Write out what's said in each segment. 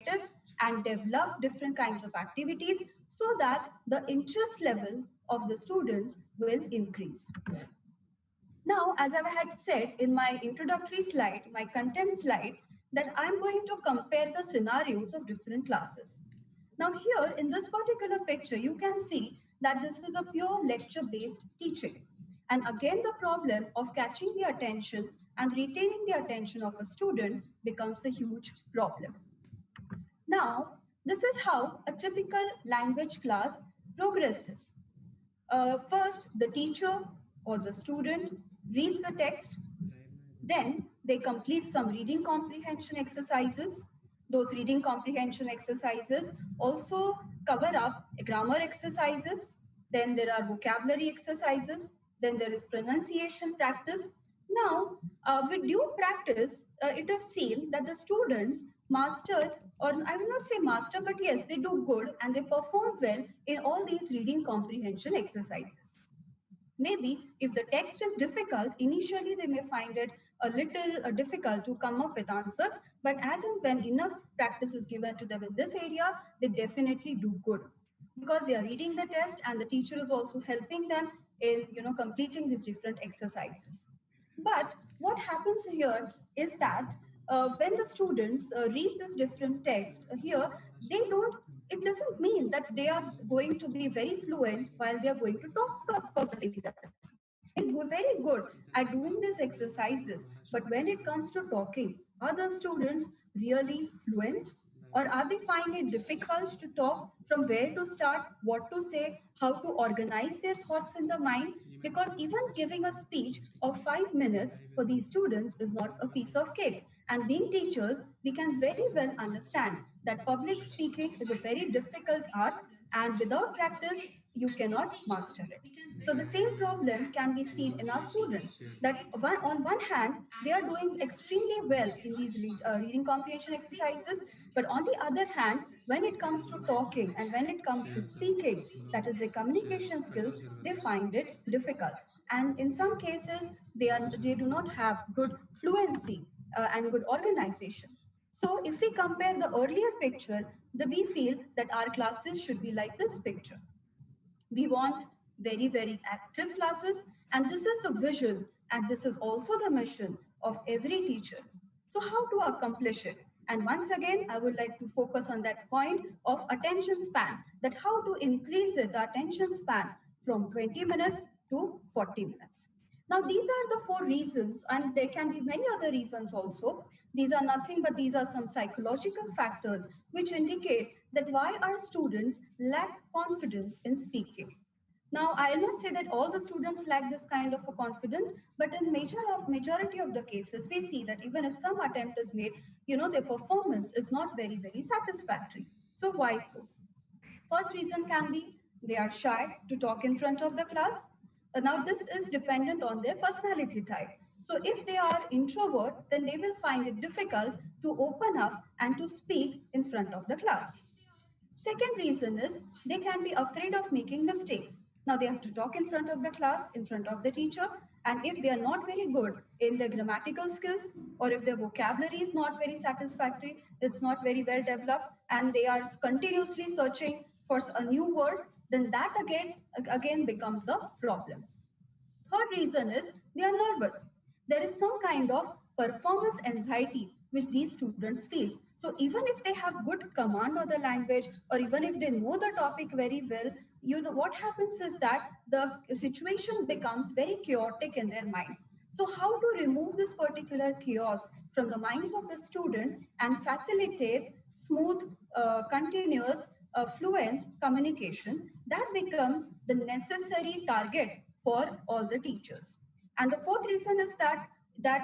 active and develop different kinds of activities so that the interest level of the students will increase. Now, as I had said in my introductory slide, my content slide, that I'm going to compare the scenarios of different classes. Now here in this particular picture, you can see that this is a pure lecture-based teaching. And again, the problem of catching the attention and retaining the attention of a student becomes a huge problem. Now, this is how a typical language class progresses. First, the teacher or the student reads the text, then they complete some reading comprehension exercises. Those reading comprehension exercises also cover up grammar exercises. Then there are vocabulary exercises. Then there is pronunciation practice. Now, with due practice, it is seen that the students master, or I will not say master, but yes, they do good and they perform well in all these reading comprehension exercises. Maybe if the text is difficult, initially they may find it a little difficult to come up with answers, but as and when enough practice is given to them in this area, they definitely do good because they are reading the test and the teacher is also helping them in completing these different exercises. But what happens here is that when the students read this different text here, they don't, it doesn't mean that they are going to be very fluent while they are going to talk about the same test. They're very good at doing these exercises, but when it comes to talking, are the students really fluent? Or are they finding it difficult to talk from where to start, what to say, how to organize their thoughts in the mind? Because even giving a speech of 5 minutes for these students is not a piece of cake. And being teachers, we can very well understand that public speaking is a very difficult art, and without practice, you cannot master it. So the same problem can be seen in our students, that on one hand, they are doing extremely well in these reading comprehension exercises, but on the other hand, when it comes to talking and when it comes to speaking, that is the communication skills, they find it difficult. And in some cases, they do not have good fluency and good organization. So if we compare the earlier picture, we feel that our classes should be like this picture. We want very, very active classes, and this is the vision, and this is also the mission of every teacher. So how to accomplish it? And once again, I would like to focus on that point of attention span, that how to increase the attention span from 20 minutes to 40 minutes. Now, these are the 4 reasons, and there can be many other reasons also. These are nothing but these are some psychological factors which indicate that why our students lack confidence in speaking. Now, I'll not say that all the students lack this kind of a confidence, but in majority of the cases, we see that even if some attempt is made, their performance is not very, very satisfactory. So why so? First reason can be they are shy to talk in front of the class. Now, this is dependent on their personality type. So if they are introvert, then they will find it difficult to open up and to speak in front of the class. Second reason is they can be afraid of making mistakes. Now they have to talk in front of the class, in front of the teacher, and if they are not very good in their grammatical skills, or if their vocabulary is not very satisfactory, it's not very well developed, and they are continuously searching for a new word, then that again becomes a problem. Third reason is they are nervous. There is some kind of performance anxiety which these students feel. So even if they have good command of the language, or even if they know the topic very well, what happens is that the situation becomes very chaotic in their mind. So how to remove this particular chaos from the minds of the student and facilitate smooth, continuous, fluent communication, that becomes the necessary target for all the teachers. And the fourth reason is that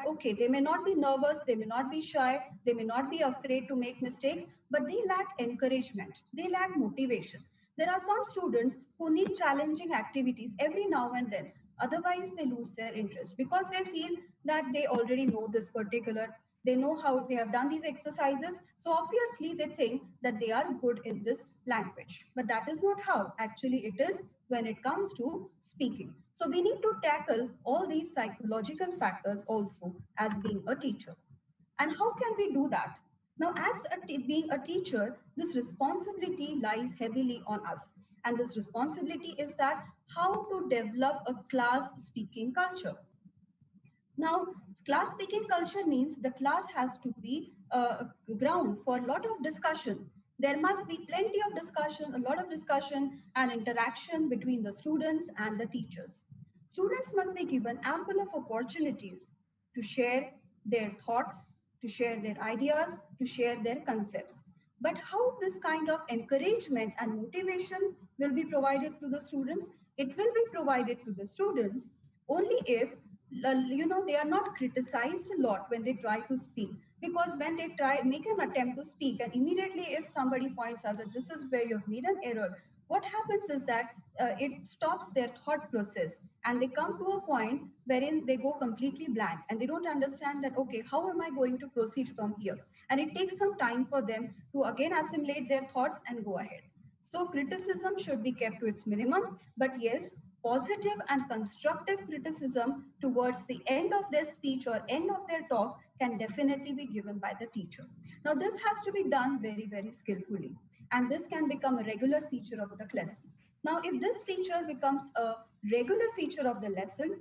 okay, they may not be nervous, they may not be shy, they may not be afraid to make mistakes, but they lack encouragement, they lack motivation. There are some students who need challenging activities every now and then, otherwise they lose their interest because they feel that they already know this particular, they know how they have done these exercises, so obviously they think that they are good in this language. But that is not how actually it is when it comes to speaking. So we need to tackle all these psychological factors also as being a teacher. And how can we do that? Now, as being a teacher, this responsibility lies heavily on us. And this responsibility is that how to develop a class speaking culture. Now, class speaking culture means the class has to be a ground for a lot of discussion. There must be plenty of discussion, a lot of discussion and interaction between the students and the teachers. Students must be given ample of opportunities to share their thoughts, to share their ideas, to share their concepts. But how this kind of encouragement and motivation will be provided to the students? It will be provided to the students only if they are not criticized a lot when they try to speak, because when they try make an attempt to speak and immediately if somebody points out that this is where you've made an error, what happens is that it stops their thought process and they come to a point wherein they go completely blank and they don't understand that, okay, how am I going to proceed from here? And it takes some time for them to again assimilate their thoughts and go ahead. So criticism should be kept to its minimum, but yes, positive and constructive criticism towards the end of their speech or end of their talk can definitely be given by the teacher. Now, this has to be done very, very skillfully, and this can become a regular feature of the lesson. Now, if this feature becomes a regular feature of the lesson,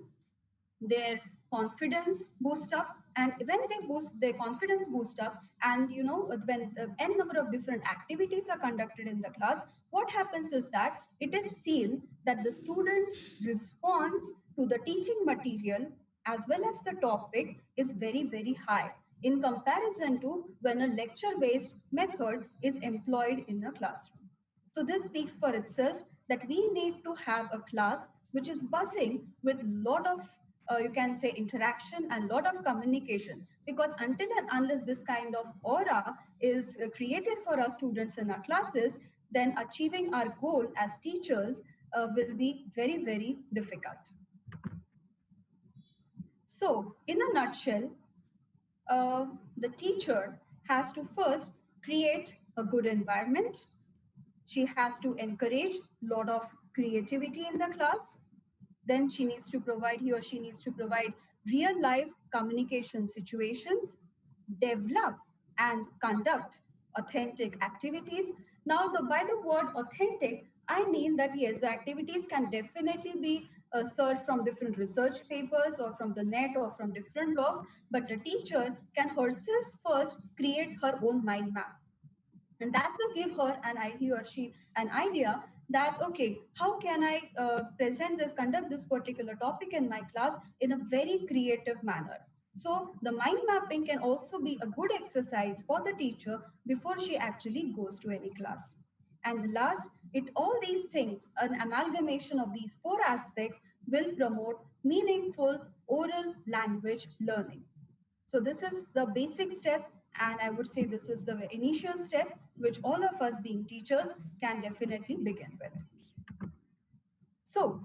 their confidence boost up, and when they boost their confidence boost up, and when n number of different activities are conducted in the class, what happens is that it is seen that the students response to the teaching material as well as the topic is very, very high in comparison to when a lecture based method is employed in a classroom. So this speaks for itself that we need to have a class which is buzzing with lot of you can say interaction and lot of communication, because until and unless this kind of aura is created for our students in our classes, then achieving our goal as teachers will be very, very difficult. So in a nutshell, the teacher has to first create a good environment. She has to encourage a lot of creativity in the class. Then he or she needs to provide real life communication situations, develop and conduct authentic activities. Now, by the word authentic, I mean that yes, the activities can definitely be served from different research papers or from the net or from different blogs, but the teacher can herself first create her own mind map, and that will give her he or she an idea that, okay, how can I conduct this particular topic in my class in a very creative manner. So the mind mapping can also be a good exercise for the teacher before she actually goes to any class. And last, all these things, an amalgamation of these four aspects will promote meaningful oral language learning. So this is the basic step, and I would say this is the initial step which all of us being teachers can definitely begin with. So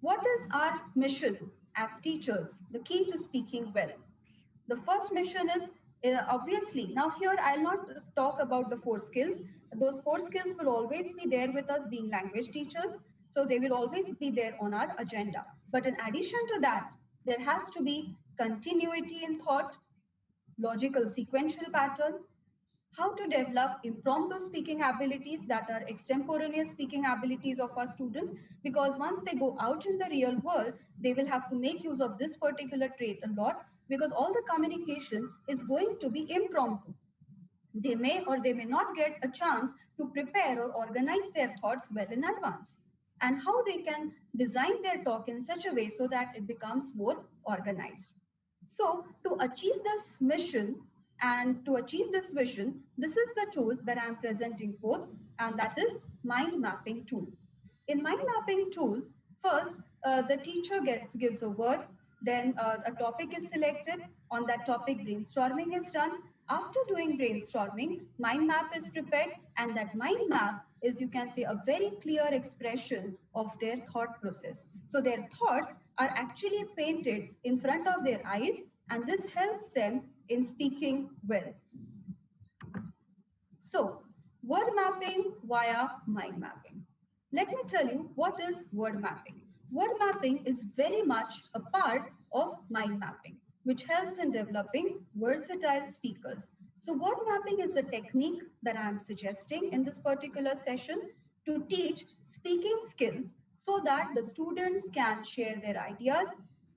what is our mission as teachers? The key to speaking well. The first mission is obviously, now here I'll not talk about the four skills. Those four skills will always be there with us being language teachers. So they will always be there on our agenda. But in addition to that, there has to be continuity in thought, logical sequential pattern, how to develop impromptu speaking abilities that are extemporaneous speaking abilities of our students, because once they go out in the real world, they will have to make use of this particular trait a lot, because all the communication is going to be impromptu. They may or they may not get a chance to prepare or organize their thoughts well in advance, and how they can design their talk in such a way so that it becomes more organized. So to achieve this mission and to achieve this vision, this is the tool that I'm presenting forth, and that is mind mapping tool. In mind mapping tool, first the teacher gives a word, then a topic is selected. On that topic, brainstorming is done. After doing brainstorming, mind map is prepared, and that mind map is, you can say, a very clear expression of their thought process. So their thoughts are actually painted in front of their eyes, and this helps them in speaking well. So, word mapping via mind mapping. Let me tell you what is word mapping. Word mapping is very much a part of mind mapping, which helps in developing versatile speakers. So word mapping is a technique that I'm suggesting in this particular session to teach speaking skills so that the students can share their ideas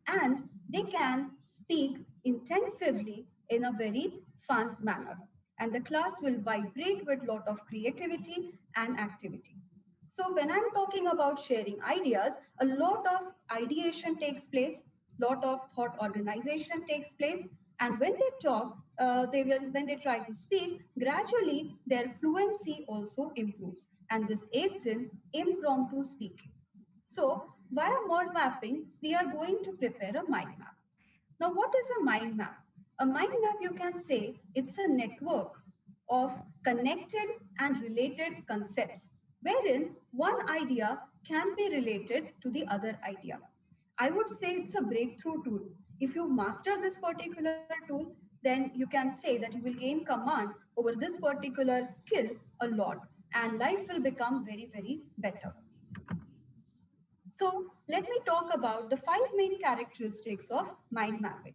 and they can speak intensively in a very fun manner. And the class will vibrate with a lot of creativity and activity. So when I'm talking about sharing ideas, a lot of ideation takes place, lot of thought organization takes place, and when they talk, when they try to speak, gradually their fluency also improves, and this aids in impromptu speaking. So via word mapping, we are going to prepare a mind map. Now, what is a mind map? A mind map, you can say, it's a network of connected and related concepts, wherein one idea can be related to the other idea. I would say it's a breakthrough tool. If you master this particular tool, then you can say that you will gain command over this particular skill a lot, and life will become very, very better. So let me talk about the five main characteristics of mind mapping.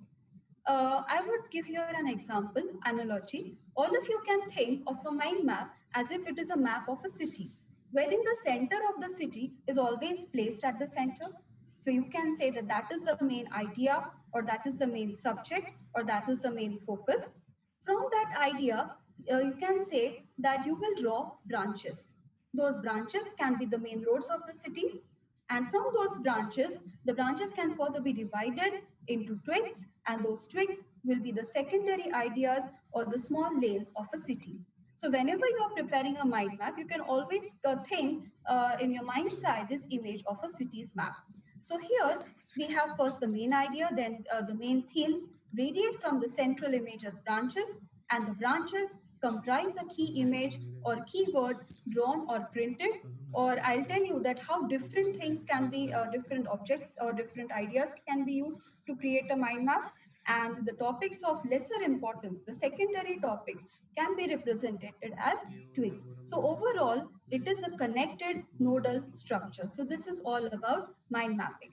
I would give here an example, analogy. All of you can think of a mind map as if it is a map of a city, wherein the center of the city is always placed at the center. So you can say that that is the main idea, or that is the main subject, or that is the main focus. From that idea, you can say that you will draw branches. Those branches can be the main roads of the city, and from those branches, the branches can further be divided into twigs, and those twigs will be the secondary ideas or the small lanes of a city. So whenever you are preparing a mind map, you can always think in your mind's eye this image of a city's map. So here we have first the main idea, then the main themes radiate from the central image as branches, and the branches comprise a key image or keyword drawn or printed. Or I'll tell you that how different things can be, different objects or different ideas can be used to create a mind map. And the topics of lesser importance, the secondary topics, can be represented as twigs. So overall, it is a connected nodal structure. So this is all about mind mapping.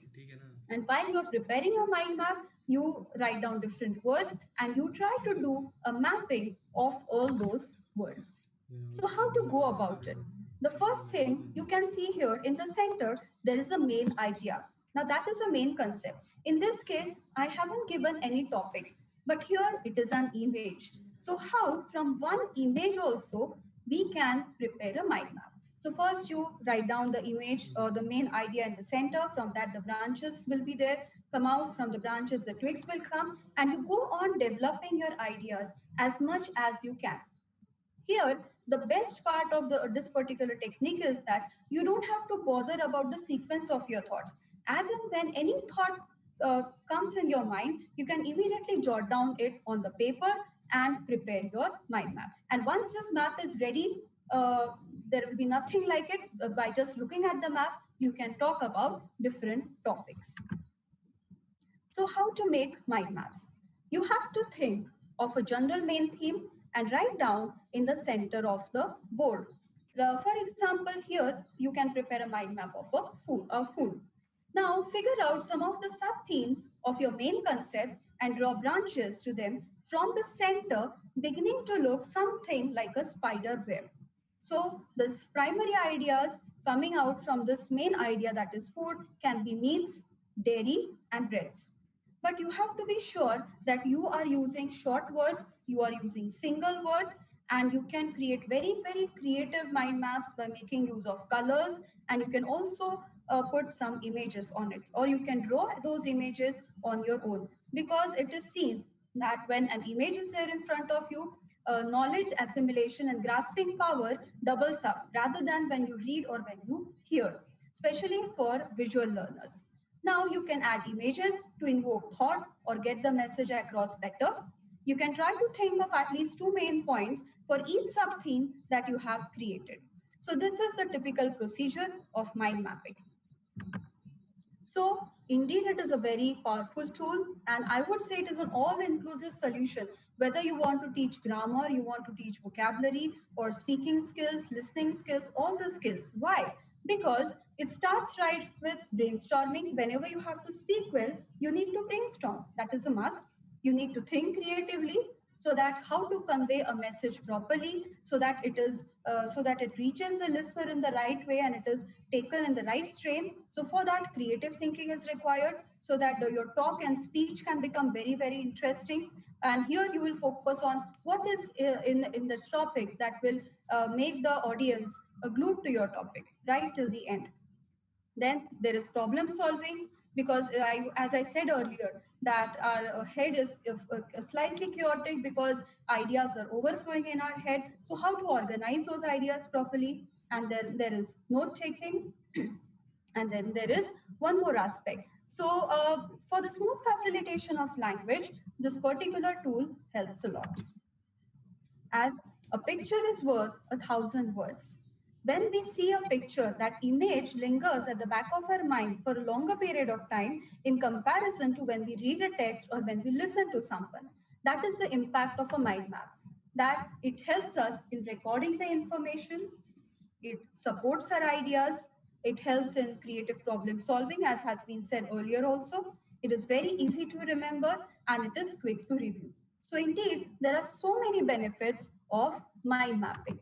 And while you're preparing a mind map, you write down different words and you try to do a mapping of all those words. So how to go about it? The first thing you can see here in the center, there is a main idea. Now that is a main concept. In this case, I haven't given any topic, but here it is an image. So how from one image also we can prepare a mind map. So first you write down the image or the main idea in the center. From that the branches will be there. Come out from the branches, the twigs will come, and you go on developing your ideas as much as you can. Here, the best part of this particular technique is that you don't have to bother about the sequence of your thoughts. As and when any thought comes in your mind, you can immediately jot down it on the paper and prepare your mind map. And once this map is ready, there will be nothing like it. By just looking at the map, you can talk about different topics. So how to make mind maps? You have to think of a general main theme and write down in the center of the board. For example, here you can prepare a mind map of a food. Now figure out some of the sub-themes of your main concept and draw branches to them from the center, beginning to look something like a spider web. So the primary ideas coming out from this main idea, that is food, can be meats, dairy, and breads. But you have to be sure that you are using short words, you are using single words, and you can create very, very creative mind maps by making use of colors, and you can also put some images on it, or you can draw those images on your own, because it is seen that when an image is there in front of you, knowledge assimilation and grasping power doubles up rather than when you read or when you hear, especially for visual learners. Now you can add images to invoke thought or get the message across better. You can try to think of at least two main points for each sub-theme that you have created. So this is the typical procedure of mind mapping. So indeed, it is a very powerful tool, and I would say it is an all-inclusive solution. Whether you want to teach grammar, you want to teach vocabulary or speaking skills, listening skills, all the skills. Why? Because it starts right with brainstorming. Whenever you have to speak well, you need to brainstorm. That is a must. You need to think creatively. so that how to convey a message properly, so that it is so that it reaches the listener in the right way and it is taken in the right strain. So for that, creative thinking is required, so that your talk and speech can become very, very interesting. And here you will focus on what is in this topic that will make the audience glued to your topic right till the end. Then there is problem solving, because as I said earlier, that our head is slightly chaotic because ideas are overflowing in our head. So how to organize those ideas properly? And then there is note taking. And then there is one more aspect. So for the smooth facilitation of language, this particular tool helps a lot, as a picture is worth 1,000 words. When we see a picture, that image lingers at the back of our mind for a longer period of time in comparison to when we read a text or when we listen to someone. That is the impact of a mind map. That it helps us in recording the information, it supports our ideas, it helps in creative problem solving, as has been said earlier also. It is very easy to remember and it is quick to review. So indeed, there are so many benefits of mind mapping.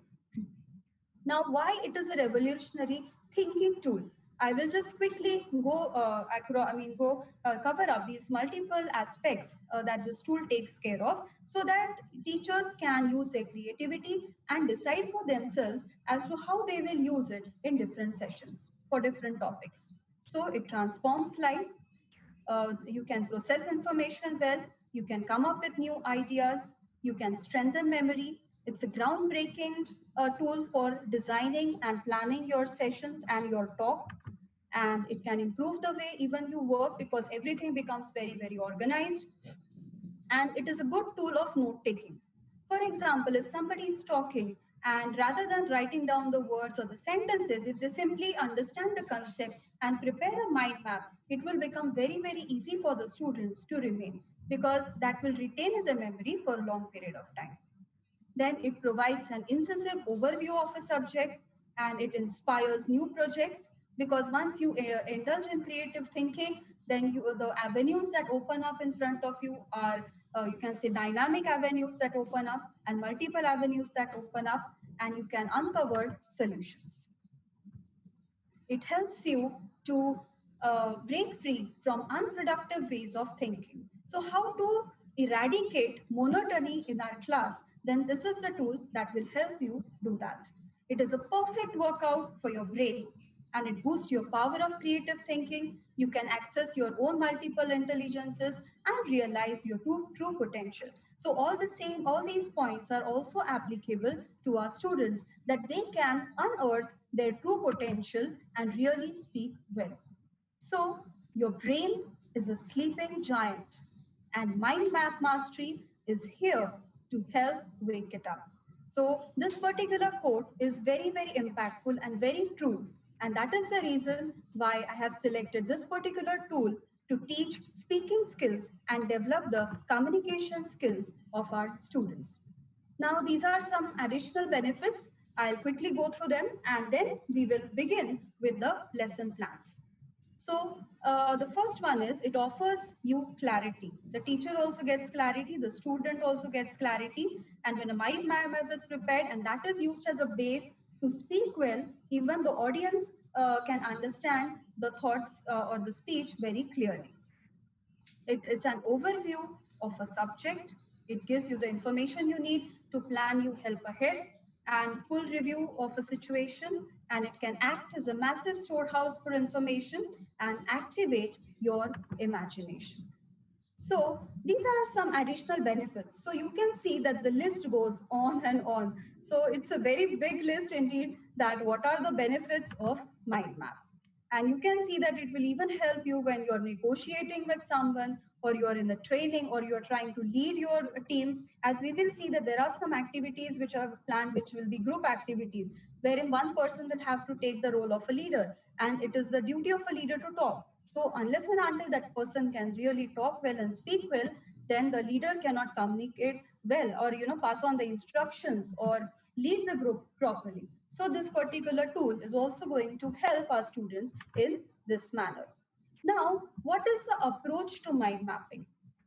Now, why it is a revolutionary thinking tool? I will just quickly cover up these multiple aspects that this tool takes care of, so that teachers can use their creativity and decide for themselves as to how they will use it in different sessions for different topics. So it transforms life. You can process information well, you can come up with new ideas, you can strengthen memory. It's a groundbreaking tool for designing and planning your sessions and your talk. And it can improve the way even you work, because everything becomes very, very organized. And it is a good tool of note taking. For example, if somebody is talking and rather than writing down the words or the sentences, if they simply understand the concept and prepare a mind map, it will become very, very easy for the students to remain, because that will retain in the memory for a long period of time. Then it provides an incisive overview of a subject, and it inspires new projects, because once you indulge in creative thinking, then the avenues that open up in front of you are, you can say, dynamic avenues that open up and multiple avenues that open up, and you can uncover solutions. It helps you to break free from unproductive ways of thinking. So, how to eradicate monotony in our class? Then, this is the tool that will help you do that. It is a perfect workout for your brain, and it boosts your power of creative thinking. You can access your own multiple intelligences and realize your true potential. So all these points are also applicable to our students, that they can unearth their true potential and really speak well. So your brain is a sleeping giant, and mind map mastery is here to help wake it up. So this particular quote is very, very impactful and very true. And that is the reason why I have selected this particular tool to teach speaking skills and develop the communication skills of our students. Now, these are some additional benefits. I'll quickly go through them and then we will begin with the lesson plans. So the first one is, it offers you clarity. The teacher also gets clarity, the student also gets clarity. And when a mind map is prepared and that is used as a base to speak well, even the audience can understand the thoughts or the speech very clearly. It is an overview of a subject. It gives you the information you need to plan you help ahead, and full review of a situation, and it can act as a massive storehouse for information and activate your imagination. So these are some additional benefits. So you can see that the list goes on and on. So it's a very big list indeed, that what are the benefits of mind map. And you can see that it will even help you when you're negotiating with someone, or you're in the training, or you're trying to lead your team. As we will see that there are some activities which are planned, which will be group activities, wherein one person will have to take the role of a leader. And it is the duty of a leader to talk. So unless and until that person can really talk well and speak well, then the leader cannot communicate well, or pass on the instructions or lead the group properly. So this particular tool is also going to help our students in this manner. Now, what is the approach to mind mapping?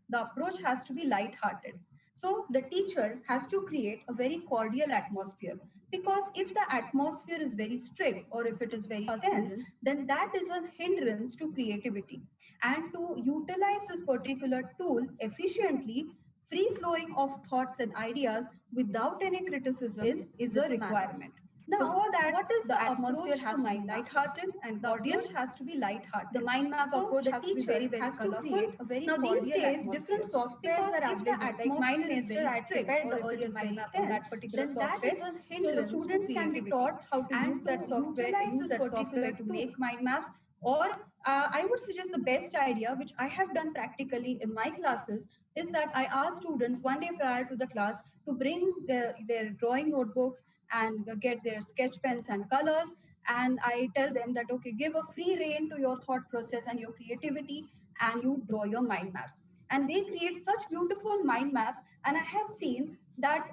The approach has to be light-hearted. So the teacher has to create a very cordial atmosphere, because if the atmosphere is very strict or if it is very tense, then that is a hindrance to creativity. And to utilize this particular tool efficiently, free flowing of thoughts and ideas without any criticism is a requirement. Now, so for that, what is the atmosphere has to be light-hearted and cordial. Has to be light-hearted. The mind map approach has to be very colorful. Now, these days, different softwares are available. Like MindMeister, I prepared the earliest mind map on that particular software. So the students can be taught how to use that software, use that software to make mind maps. Or I would suggest the best idea, which I have done practically in my classes, is that I ask students one day prior to the class to bring their drawing notebooks and get their sketch pens and colors. And I tell them that, okay, give a free rein to your thought process and your creativity, and you draw your mind maps. And they create such beautiful mind maps. And I have seen that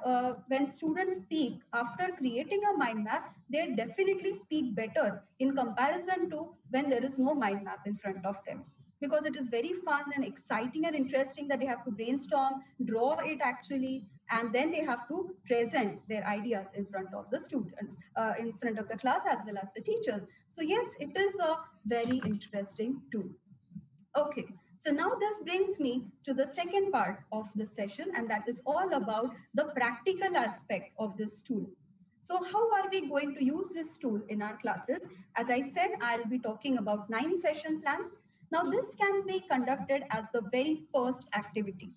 when students speak after creating a mind map, they definitely speak better in comparison to when there is no mind map in front of them, because it is very fun and exciting and interesting that they have to brainstorm, draw it actually, and then they have to present their ideas in front of the students, in front of the class as well as the teachers. So yes, it is a very interesting tool. Okay, so now this brings me to the second part of the session, and that is all about the practical aspect of this tool. So how are we going to use this tool in our classes? As I said, I'll be talking about 9 session plans. Now this can be conducted as the very first activity.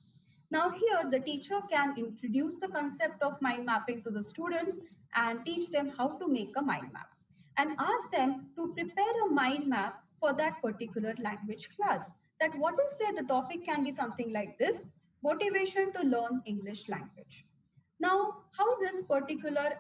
Now here the teacher can introduce the concept of mind mapping to the students and teach them how to make a mind map, and ask them to prepare a mind map for that particular language class. That what is there, the topic can be something like this: motivation to learn English language. Now, how this particular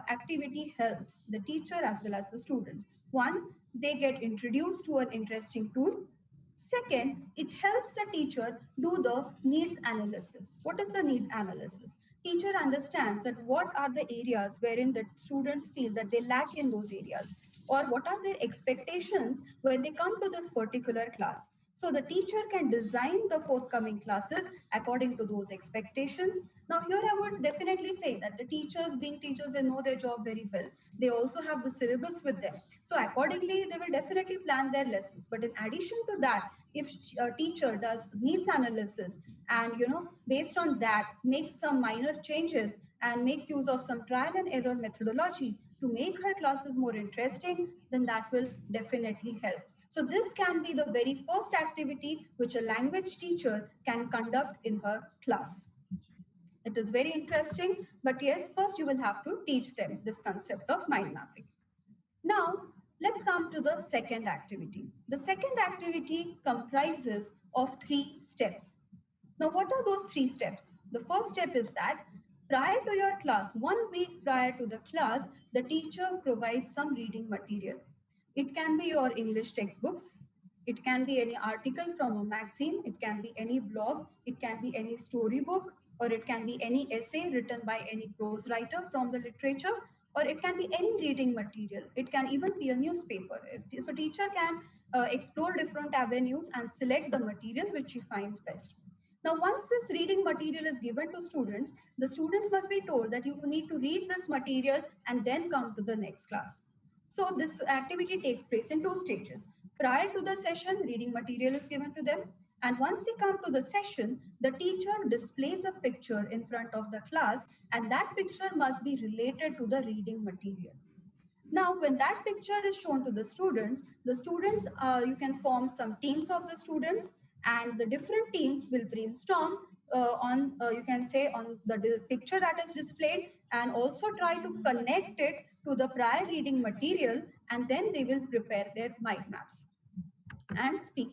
activity helps the teacher as well as the students? One, they get introduced to an interesting tool. Second, it helps the teacher do the needs analysis. What is the need analysis? Teacher understands that what are the areas wherein the students feel that they lack in those areas, or what are their expectations when they come to this particular class. So the teacher can design the forthcoming classes according to those expectations. Now here I would definitely say that the teachers, being teachers, they know their job very well. They also have the syllabus with them. So accordingly, they will definitely plan their lessons. But in addition to that, if a teacher does needs analysis and, based on that, makes some minor changes and makes use of some trial and error methodology to make her classes more interesting, then that will definitely help. So this can be the very first activity which a language teacher can conduct in her class. It is very interesting, but yes, first you will have to teach them this concept of mind mapping. Now, let's come to the second activity. The second activity comprises of 3 steps. Now, what are those 3 steps? The first step is that prior to your class, 1 week prior to the class, the teacher provides some reading material. It can be your English textbooks. It can be any article from a magazine. It can be any blog. It can be any storybook, or it can be any essay written by any prose writer from the literature, or it can be any reading material. It can even be a newspaper. So teacher can explore different avenues and select the material which she finds best. Now, once this reading material is given to students, the students must be told that you need to read this material and then come to the next class. So this activity takes place in 2 stages. Prior to the session, reading material is given to them. And once they come to the session, the teacher displays a picture in front of the class, and that picture must be related to the reading material. Now, when that picture is shown to the students, you can form some teams of the students, and the different teams will brainstorm you can say, on the picture that is displayed, and also try to connect it to the prior reading material, and then they will prepare their mind maps and speak.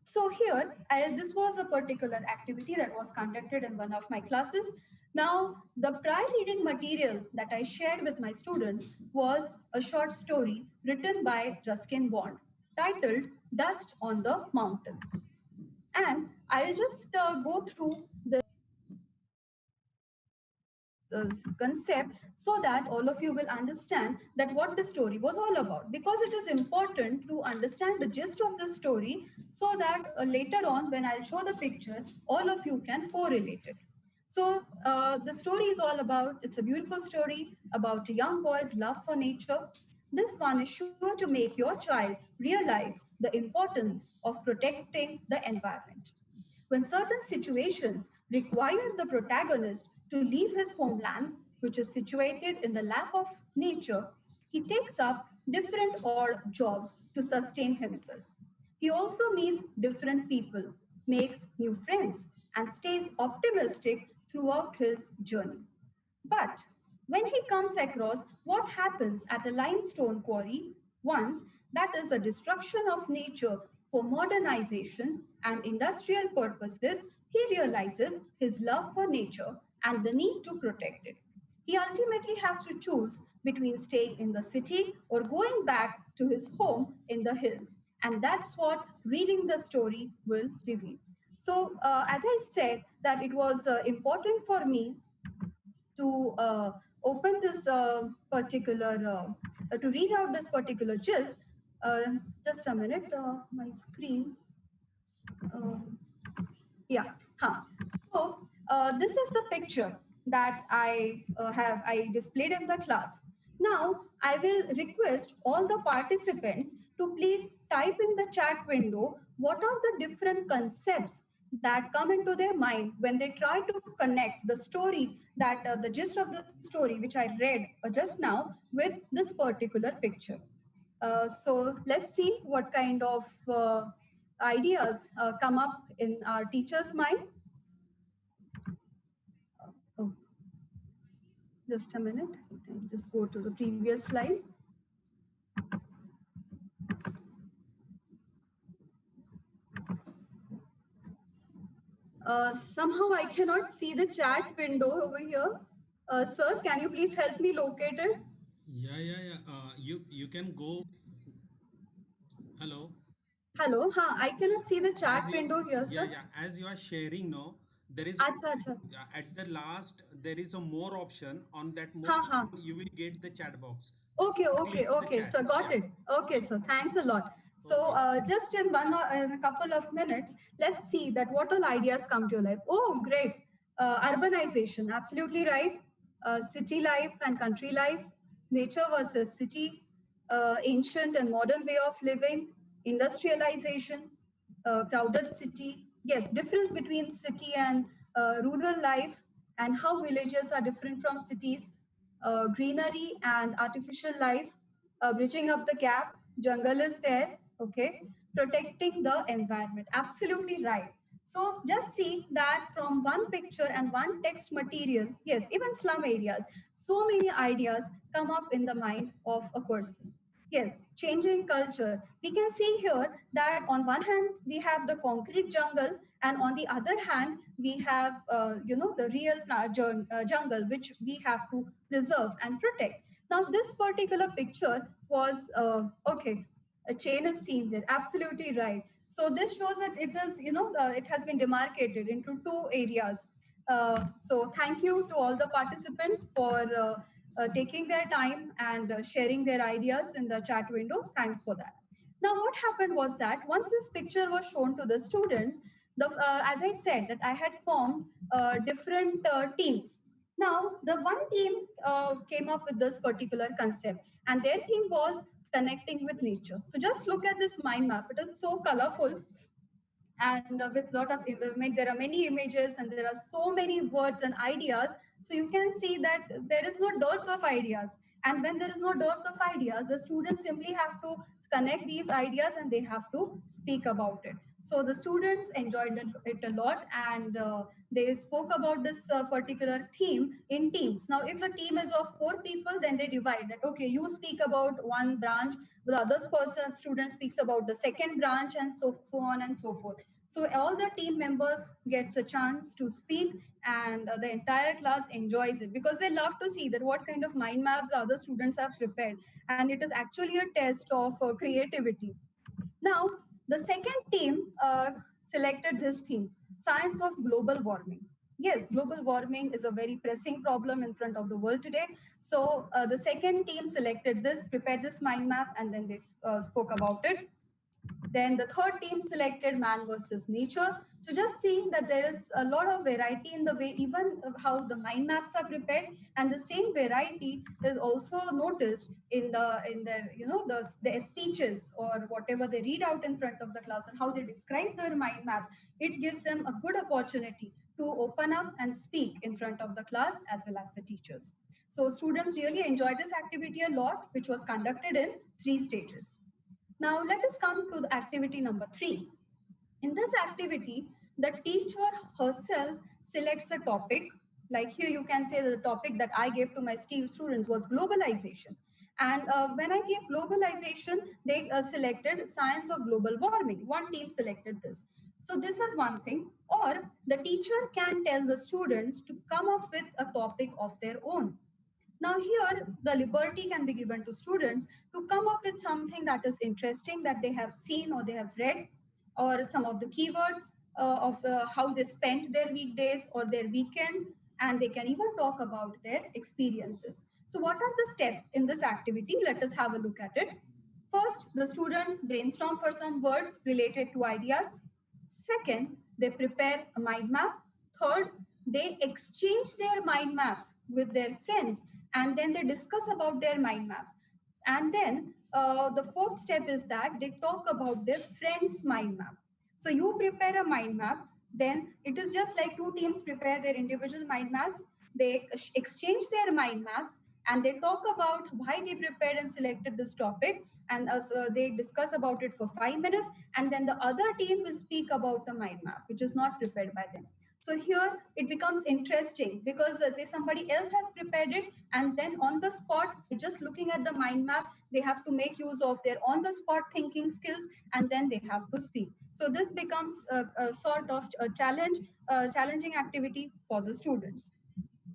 So here, this was a particular activity that was conducted in one of my classes. Now, the prior reading material that I shared with my students was a short story written by Ruskin Bond titled Dust on the Mountain. And I'll just go through the concept so that all of you will understand that what the story was all about, because it is important to understand the gist of the story so that later on when I'll show the picture, all of you can correlate it. So the story is all about, it's a beautiful story about a young boy's love for nature. This one is sure to make your child realize the importance of protecting the environment. When certain situations require the protagonist to leave his homeland, which is situated in the lap of nature, he takes up different odd jobs to sustain himself. He also meets different people, makes new friends, and stays optimistic throughout his journey. But when he comes across what happens at a limestone quarry, once that is the destruction of nature for modernization and industrial purposes, he realizes his love for nature and the need to protect it. He ultimately has to choose between staying in the city or going back to his home in the hills. And that's what reading the story will reveal. So, as I said, that it was important for me to open this particular, to read out this particular gist. Uh, just a minute, my screen. Uh, yeah. Huh. So this is the picture that I displayed in the class. Now I will request all the participants to please type in the chat window what are the different concepts that come into their mind when they try to connect the story that the gist of the story which I read just now with this particular picture. So let's see what kind of ideas come up in our teacher's mind. Oh, just a minute. I'll just go to the previous slide. Somehow I cannot see the chat window over here. Sir, can you please help me locate it? Yeah. You can go. Hello. Hello, huh? I cannot see the chat As you window here, sir. as you are sharing now, there is Acha, acha. at the last there is a more option. On that more Ha, ha. option, you will get the chat box. Okay, Just okay, click the okay. chat. So got Yeah. it. Okay, so thanks a lot. So Okay. just in in a couple of minutes, let's see that what all ideas come to your life. Oh, great. Urbanization, absolutely right. City life and country life, nature versus city, ancient and modern way of living, industrialization, crowded city. Yes, difference between city and rural life and how villages are different from cities, greenery and artificial life, bridging up the gap, jungle is there, okay, protecting the environment. Absolutely right. So just see that from one picture and one text material, yes, even slum areas, so many ideas come up in the mind of a person. Yes, changing culture. We can see here that on one hand we have the concrete jungle, and on the other hand we have, the real jungle which we have to preserve and protect. Now this particular picture was okay. A chain is seen there. Absolutely right. So this shows that it is, it has been demarcated into two areas. So thank you to all the participants for taking their time and sharing their ideas in the chat window. Thanks for that. Now, what happened was that once this picture was shown to the students, as I said, that I had formed different teams. Now, the one team came up with this particular concept, and their theme was connecting with nature. So just look at this mind map. It is so colorful and with lot of there are many images and there are so many words and ideas, so you can see that there is no dearth of ideas. And when there is no dearth of ideas, the students simply have to connect these ideas and they have to speak about it. So the students enjoyed it a lot, and they spoke about this particular theme in teams. Now if a team is of 4 people, then they divide that, okay, you speak about one branch, the other person student speaks about the second branch, and so on and so forth. So all the team members gets a chance to speak, and the entire class enjoys it because they love to see that what kind of mind maps the other students have prepared, and it is actually a test of creativity. Now, the second team selected this theme, science of global warming. Yes, global warming is a very pressing problem in front of the world today. So the second team selected this, prepared this mind map, and then they spoke about it. Then the third team selected man versus nature. So just seeing that there is a lot of variety in the way, even of how the mind maps are prepared, and the same variety is also noticed in their their speeches or whatever they read out in front of the class and how they describe their mind maps. It gives them a good opportunity to open up and speak in front of the class as well as the teachers. So students really enjoyed this activity a lot, which was conducted in 3 stages. Now let us come to the activity number 3. In this activity, the teacher herself selects a topic. Like here, you can say the topic that I gave to my students was globalization. And when I gave globalization, they selected science of global warming. One team selected this. So this is one thing. Or the teacher can tell the students to come up with a topic of their own. Now, here the liberty can be given to students to come up with something that is interesting that they have seen or they have read, or some of the keywords of how they spent their weekdays or their weekend, and they can even talk about their experiences. So, what are the steps in this activity? Let us have a look at it. First, the students brainstorm for some words related to ideas. Second, they prepare a mind map. Third, they exchange their mind maps with their friends and then they discuss about their mind maps. And then the fourth step is that they talk about their friend's mind map. So you prepare a mind map, then it is just like two teams prepare their individual mind maps. They exchange their mind maps and they talk about why they prepared and selected this topic, and so they discuss about it for 5 minutes, and then the other team will speak about the mind map which is not prepared by them. So here it becomes interesting because somebody else has prepared it, and then on the spot, by just looking at the mind map, they have to make use of their on the spot thinking skills, and then they have to speak. So this becomes a sort of a challenging activity for the students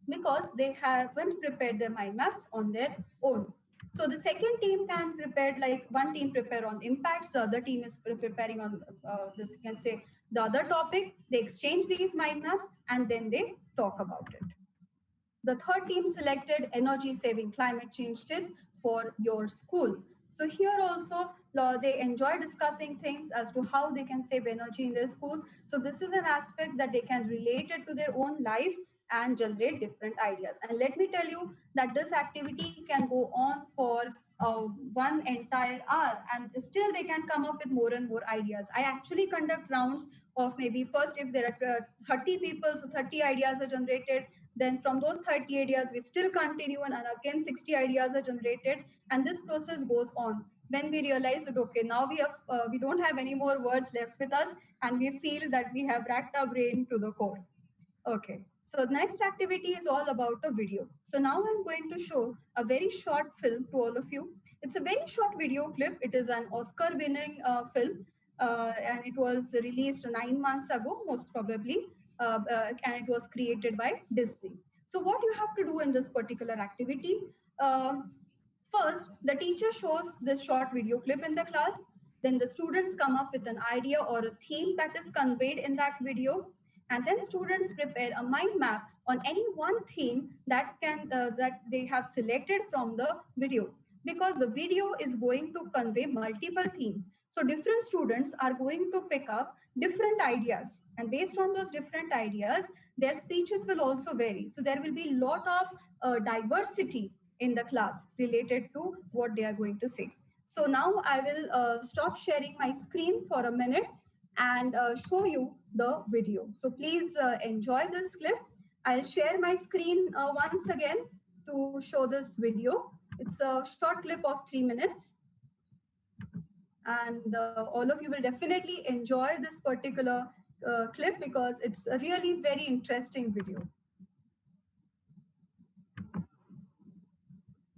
because they haven't prepared their mind maps on their own. So the second team can prepare, like one team prepare on impacts, the other team is preparing on this, you can say, the other topic. They exchange these mind maps and then they talk about it. The third team selected energy saving climate change tips for your school. So here also they enjoy discussing things as to how they can save energy in their schools. So this is an aspect that they can relate it to their own life and generate different ideas. And let me tell you that this activity can go on for one entire hour, and still they can come up with more and more ideas. I actually conduct rounds of maybe first if there are 30 people, so 30 ideas are generated, then from those 30 ideas, we still continue and again 60 ideas are generated. And this process goes on. When we realize that, okay, now we don't have any more words left with us and we feel that we have racked our brain to the core. Okay, so next activity is all about a video. So now I'm going to show a very short film to all of you. It's a very short video clip. It is an Oscar winning film and it was released 9 months ago, most probably, and it was created by Disney. So what you have to do in this particular activity, first, the teacher shows this short video clip in the class. Then the students come up with an idea or a theme that is conveyed in that video, and then students prepare a mind map on any one theme that they have selected from the video, because the video is going to convey multiple themes. So different students are going to pick up different ideas, and based on those different ideas their speeches will also vary. So there will be a lot of diversity in the class related to what they are going to say. So now I will stop sharing my screen for a minute and show you the video. So please enjoy this clip. I'll share my screen once again to show this video. It's a short clip of 3 minutes. And all of you will definitely enjoy this particular clip because it's a really very interesting video.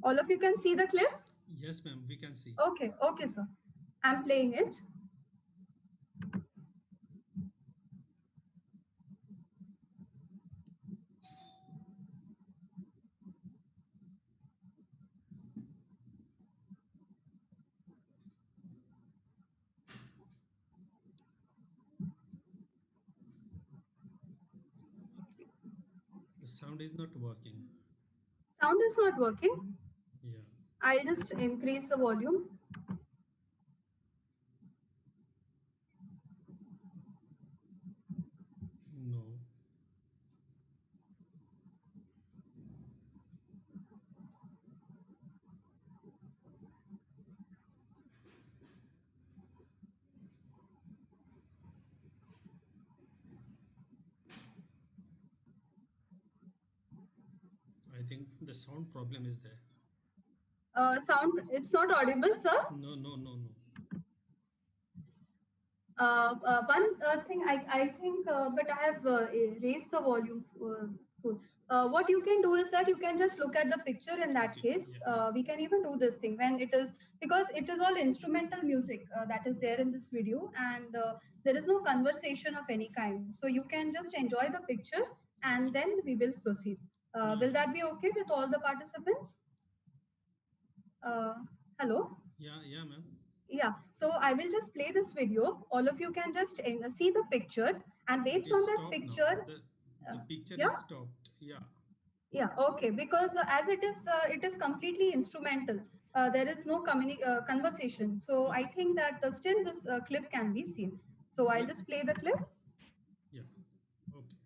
All of you can see the clip? Yes, ma'am, we can see. Okay, sir. I'm playing it. The sound is not working. Sound is not working. Yeah. I'll just increase the volume. think the sound problem is there. Sound, it's not audible, sir. No, no, no, no. One thing I think, but I have raised the volume. Full. What you can do is that you can just look at the picture in that Okay, case. yeah. We can even do this thing when it is, because it is all instrumental music that is there in this video, and there is no conversation of any kind. So you can just enjoy the picture and Okay. then we will proceed. Will Yes, that be okay with all the participants? Uh, Hello? yeah, ma'am. Yeah, so I will just play this video. All of you can just see the picture, and It based is on that stopped now. picture, The picture yeah, is stopped. Yeah. yeah, okay, because as it is completely instrumental. There is no conversation. So I Okay. think that still this clip can be seen. So I'll Yeah. just play the clip. Yeah. Okay.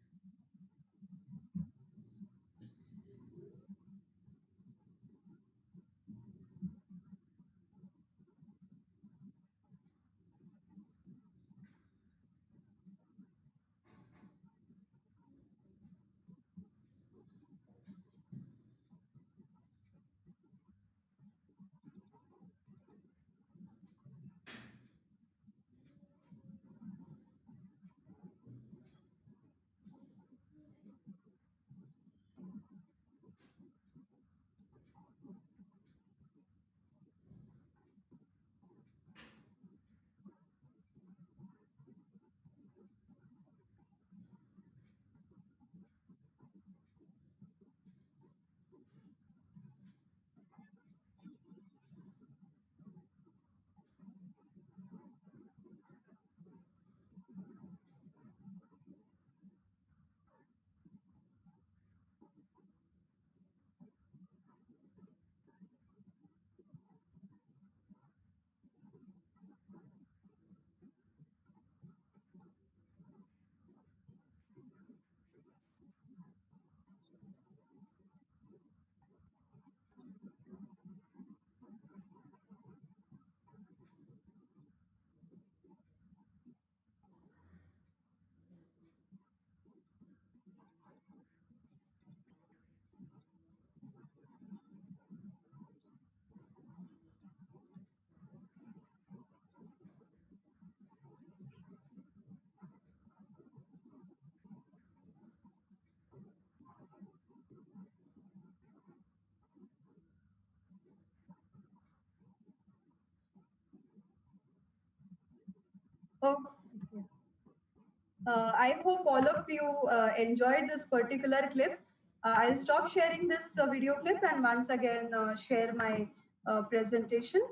Oh, I hope all of you enjoyed this particular clip. I'll stop sharing this video clip and once again share my presentation.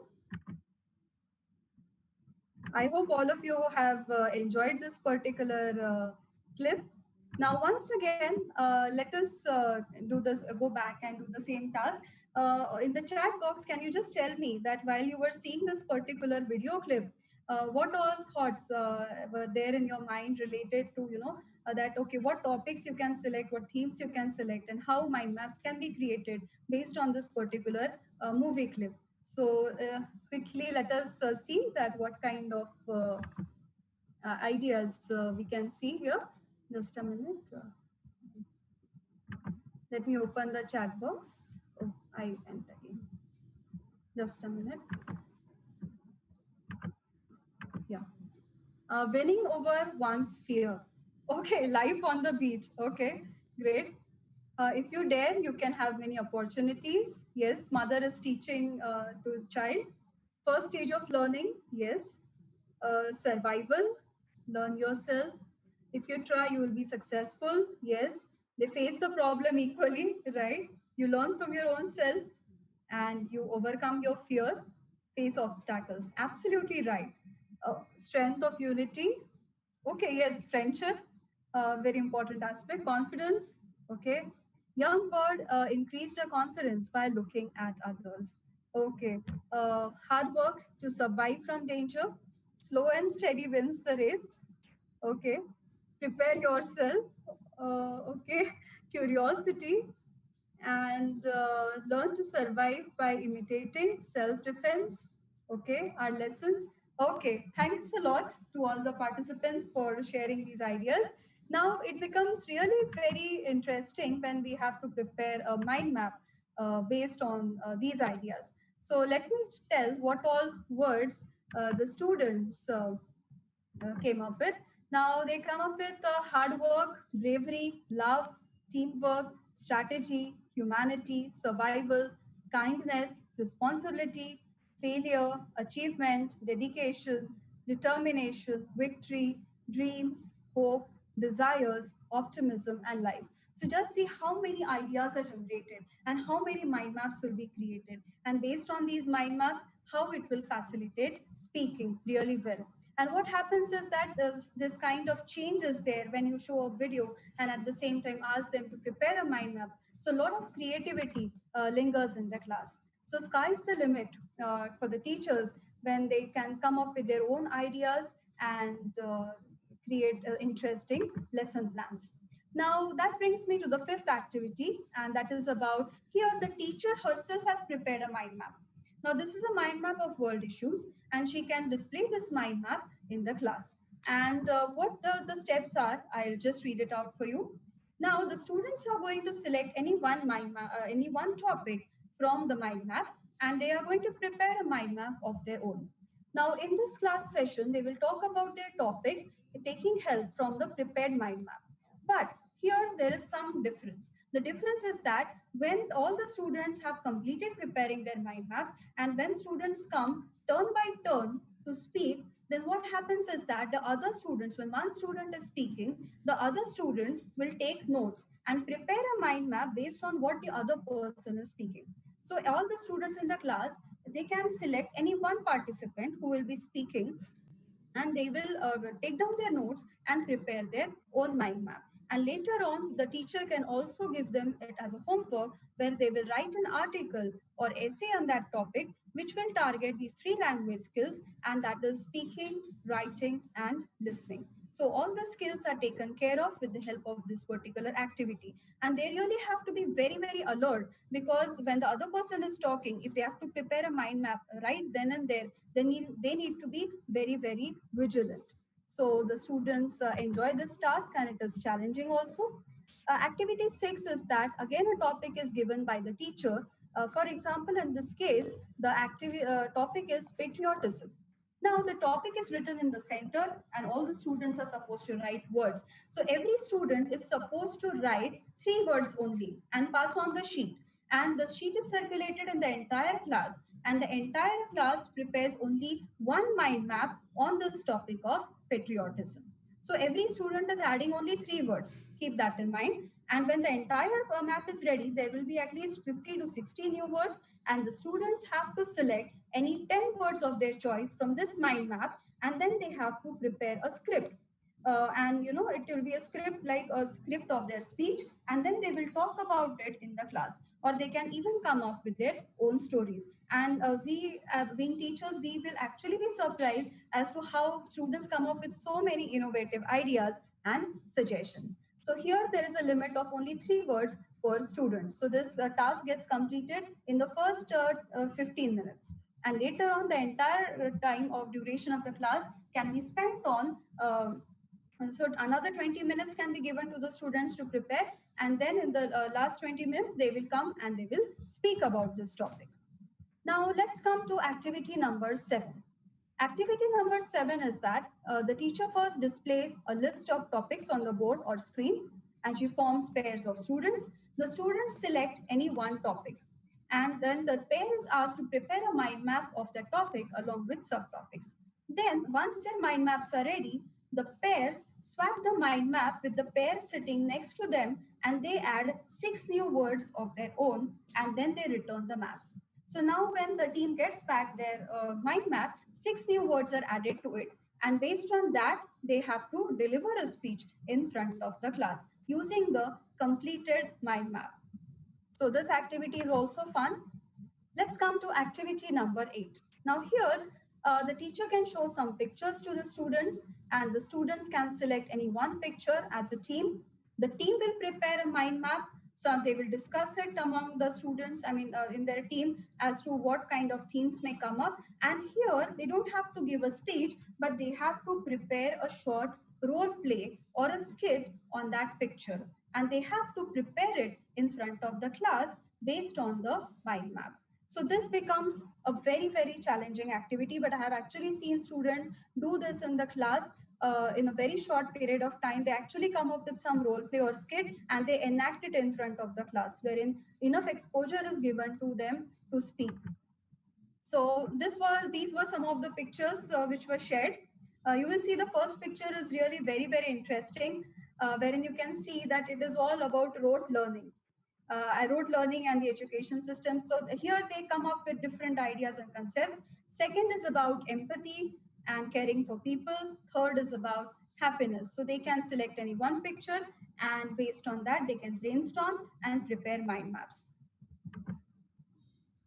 I hope all of you have enjoyed this particular clip. Now, once again, let us do this, go back and do the same task. In the chat box, can you just tell me that while you were seeing this particular video clip, what all thoughts were there in your mind related to, that, okay, what topics you can select, what themes you can select, and how mind maps can be created based on this particular movie clip. So quickly, let us see that what kind of ideas we can see here. Just a minute. Let me open the chat box. Oh, I went again. Just a minute. Yeah. Winning over one's fear. Okay, life on the beach. Okay, great. If you dare, you can have many opportunities. Yes, mother is teaching to child. First stage of learning. Yes. Survival. Learn yourself. If you try, you will be successful. Yes. They face the problem equally, right? You learn from your own self and you overcome your fear, face obstacles. Absolutely right. Strength of unity. Okay, yes, friendship, very important aspect. Confidence. Okay. Young bird increased her confidence by looking at others. Okay. Hard work to survive from danger. Slow and steady wins the race. Okay. Prepare yourself. Okay. Curiosity and learn to survive by imitating self-defense. Okay, our lessons. Okay, thanks a lot to all the participants for sharing these ideas. Now it becomes really very interesting when we have to prepare a mind map based on these ideas. So let me tell what all words the students came up with. Now they come up with hard work, bravery, love, teamwork, strategy, humanity, survival, kindness, responsibility, failure, achievement, dedication, determination, victory, dreams, hope, desires, optimism, and life. So just see how many ideas are generated and how many mind maps will be created. And based on these mind maps, how it will facilitate speaking really well. And what happens is that there's this kind of change is there when you show a video and at the same time ask them to prepare a mind map. So a lot of creativity lingers in the class. So sky's the limit for the teachers when they can come up with their own ideas and create interesting lesson plans. Now that brings me to the fifth activity, and that is about here the teacher herself has prepared a mind map. Now, this is a mind map of world issues, and she can display this mind map in the class. And what the steps are, I'll just read it out for you. Now, the students are going to select any one any one topic from the mind map, and they are going to prepare a mind map of their own. Now, in this class session, they will talk about their topic, taking help from the prepared mind map. But here there is some difference. The difference is that when all the students have completed preparing their mind maps, and when students come turn by turn to speak, then what happens is that the other students, when one student is speaking, the other student will take notes and prepare a mind map based on what the other person is speaking. So all the students in the class, they can select any one participant who will be speaking, and they will take down their notes and prepare their own mind map. And later on, the teacher can also give them it as a homework where they will write an article or essay on that topic, which will target these three language skills, and that is speaking, writing, and listening. So all the skills are taken care of with the help of this particular activity. And they really have to be very, very alert, because when the other person is talking, if they have to prepare a mind map right then and there, they need to be very, very vigilant. So the students enjoy this task, and it is challenging also. Activity 6 is that again a topic is given by the teacher. For example, in this case, the topic is patriotism. Now the topic is written in the center, and all the students are supposed to write words. So every student is supposed to write 3 words only and pass on the sheet. And the sheet is circulated in the entire class, and the entire class prepares only one mind map on this topic of patriotism. So every student is adding only 3 words. Keep that in mind. And when the entire map is ready, there will be at least 50 to 60 new words, and the students have to select any 10 words of their choice from this mind map, and then they have to prepare a script. And it will be a script like a script of their speech, and then they will talk about it in the class, or they can even come up with their own stories. And we being teachers, we will actually be surprised as to how students come up with so many innovative ideas and suggestions. So here there is a limit of only 3 words per student. So this task gets completed in the first 15 minutes. And later on, the entire time of duration of the class can be spent on so another 20 minutes can be given to the students to prepare, and then in the last 20 minutes they will come and they will speak about this topic. Now let's come to activity number 7. Activity number 7 is that the teacher first displays a list of topics on the board or screen, and she forms pairs of students. The students select any one topic, and then the pair is asked to prepare a mind map of the topic along with subtopics. Then once their mind maps are ready, the pairs swap the mind map with the pair sitting next to them, and they add 6 new words of their own, and then they return the maps. So now when the team gets back their mind map, 6 new words are added to it. And based on that, they have to deliver a speech in front of the class using the completed mind map. So this activity is also fun. Let's come to activity number 8. Now here, the teacher can show some pictures to the students, and the students can select any one picture as a team. The team will prepare a mind map. So they will discuss it among the students, in their team, as to what kind of themes may come up. And here, they don't have to give a speech, but they have to prepare a short role play or a skit on that picture, and they have to prepare it in front of the class based on the mind map. So this becomes a very, very challenging activity, but I have actually seen students do this in the class in a very short period of time. They actually come up with some role play or skit and they enact it in front of the class, wherein enough exposure is given to them to speak. So these were some of the pictures which were shared. You will see the first picture is really very, very interesting, wherein you can see that it is all about rote learning. Rote learning and the education system. So here they come up with different ideas and concepts. Second is about empathy and caring for people. Third is about happiness. So they can select any one picture, and based on that, they can brainstorm and prepare mind maps.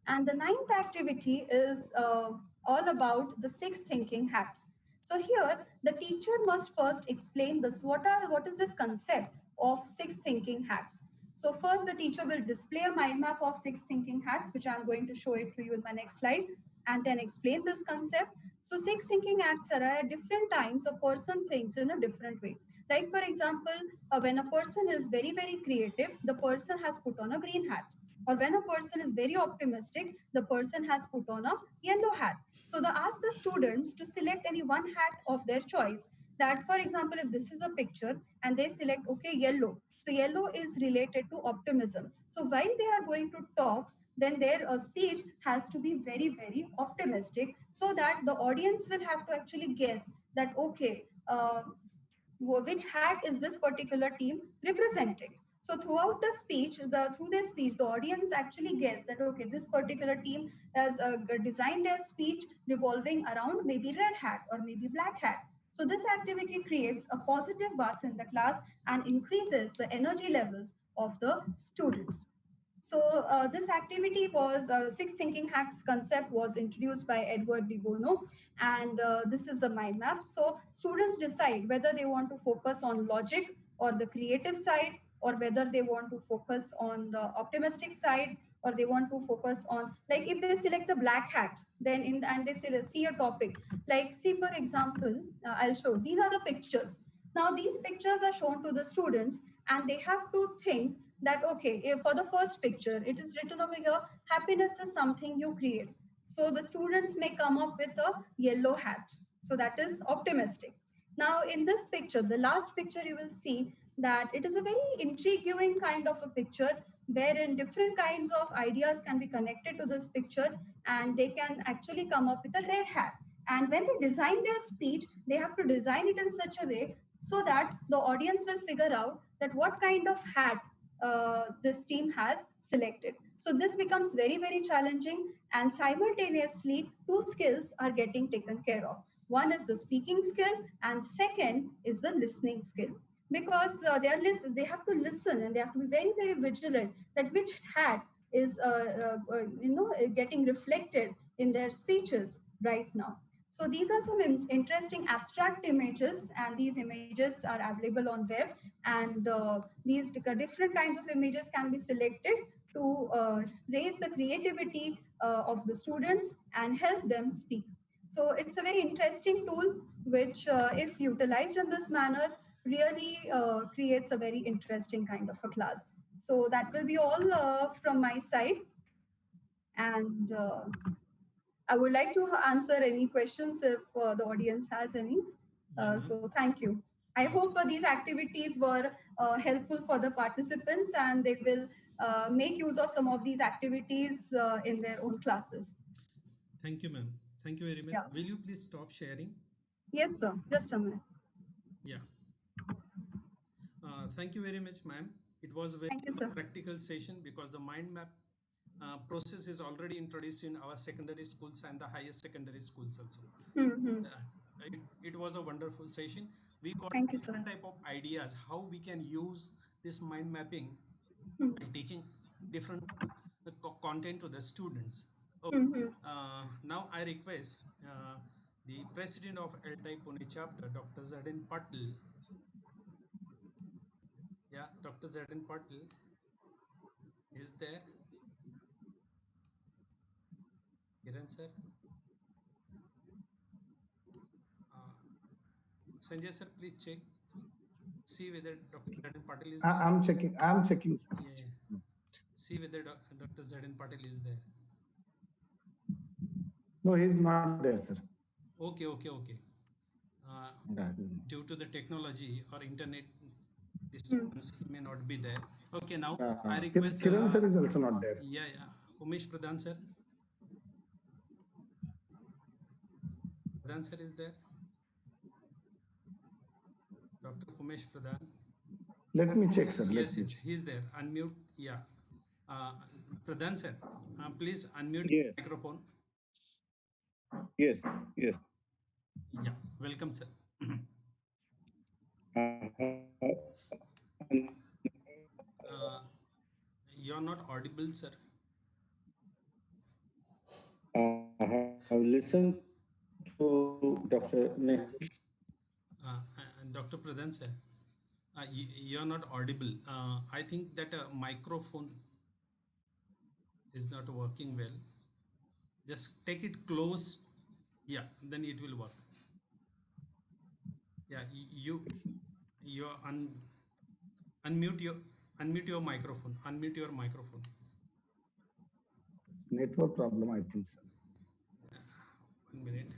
And the ninth activity is all about the six thinking hacks. So here, the teacher must first explain this. What is this concept of six thinking hacks? So first, the teacher will display a mind map of six thinking hacks, which I'm going to show it to you in my next slide, and then explain this concept. So six thinking hacks are at different times a person thinks in a different way. Like for example, when a person is very, very creative, the person has put on a green hat, or when a person is very optimistic, the person has put on a yellow hat. So they ask the students to select any one hat of their choice. That, for example, if this is a picture and they select, okay, yellow. So yellow is related to optimism. So while they are going to talk, then their speech has to be very, very optimistic, so that the audience will have to actually guess that, okay, which hat is this particular team representing. So throughout the speech, through their speech, the audience actually guess that, okay, this particular team has designed their speech revolving around maybe red hat or maybe black hat. So this activity creates a positive buzz in the class and increases the energy levels of the students. So this activity was six thinking hacks concept was introduced by Edward de Bono, and this is the mind map. So students decide whether they want to focus on logic or the creative side, or whether they want to focus on the optimistic side, or they want to focus on, like if they select the black hat, then and they see a topic, like see for example, I'll show these are the pictures. Now these pictures are shown to the students, and they have to think that, okay, if for the first picture it is written over here, happiness is something you create. So the students may come up with a yellow hat, so that is optimistic. Now in this picture, the last picture, you will see that it is a very intriguing kind of a picture, wherein different kinds of ideas can be connected to this picture, and they can actually come up with a red hat. And when they design their speech, they have to design it in such a way so that the audience will figure out that what kind of hat this team has selected. So this becomes very, very challenging, and simultaneously two skills are getting taken care of. One is the speaking skill, and second is the listening skill, because they have to listen and they have to be very, very vigilant that which hat is getting reflected in their speeches right now. So these are some interesting abstract images, and these images are available on web, and these different kinds of images can be selected to raise the creativity of the students and help them speak. So it's a very interesting tool which, if utilized in this manner, really creates a very interesting kind of a class. So that will be all from my side. And I would like to answer any questions if the audience has any. So thank you. I hope these activities were helpful for the participants, and they will make use of some of these activities in their own classes. Thank you, ma'am. Thank you very much. Yeah. Will you please stop sharing? Yes, sir. Just a minute. Yeah. Thank you very much, ma'am. It was a very Thank you, sir. practical session, because the mind map process is already introduced in our secondary schools and the highest secondary schools also. Mm-hmm. It was a wonderful session. We got Thank you, sir. different type of ideas how we can use this mind mapping while teaching different content to the students. Okay. Mm-hmm. Now I request the president of LTI Pune chapter, Dr. Zaden Patel. Yeah, Dr. Zaden Patel is there. Kiran sir. Sanjay sir, please check, see whether Dr. Zadan Patil is there. I'm checking. I'm checking, sir. Yeah, yeah. See whether Dr. Zadan Patil is there. No, he's not there, sir. Okay, okay, okay. Uh, Yeah. Due to the technology or internet Hmm. disturbance, he may not be there. Okay, now I request, Kiran sir is also not there. yeah, yeah, Umesh Pradhan sir. Pradhan sir is there. Dr. Umesh Pradhan. Let me check, sir. Let Yes, me yes, check. he's there. Unmute. Yeah. Uh, Pradhan sir, please unmute Yes, your microphone. yes, yes. Yeah, welcome, sir. And Uh, you're not audible, sir. I have listened to Dr. Nehesh. Dr. Pradhan sir, you're not audible. I think that microphone is not working well. Just take it close. Yeah, then it will work. Yeah, you unmute your unmute your microphone. Unmute your microphone. Network problem, I think, sir. 1 minute.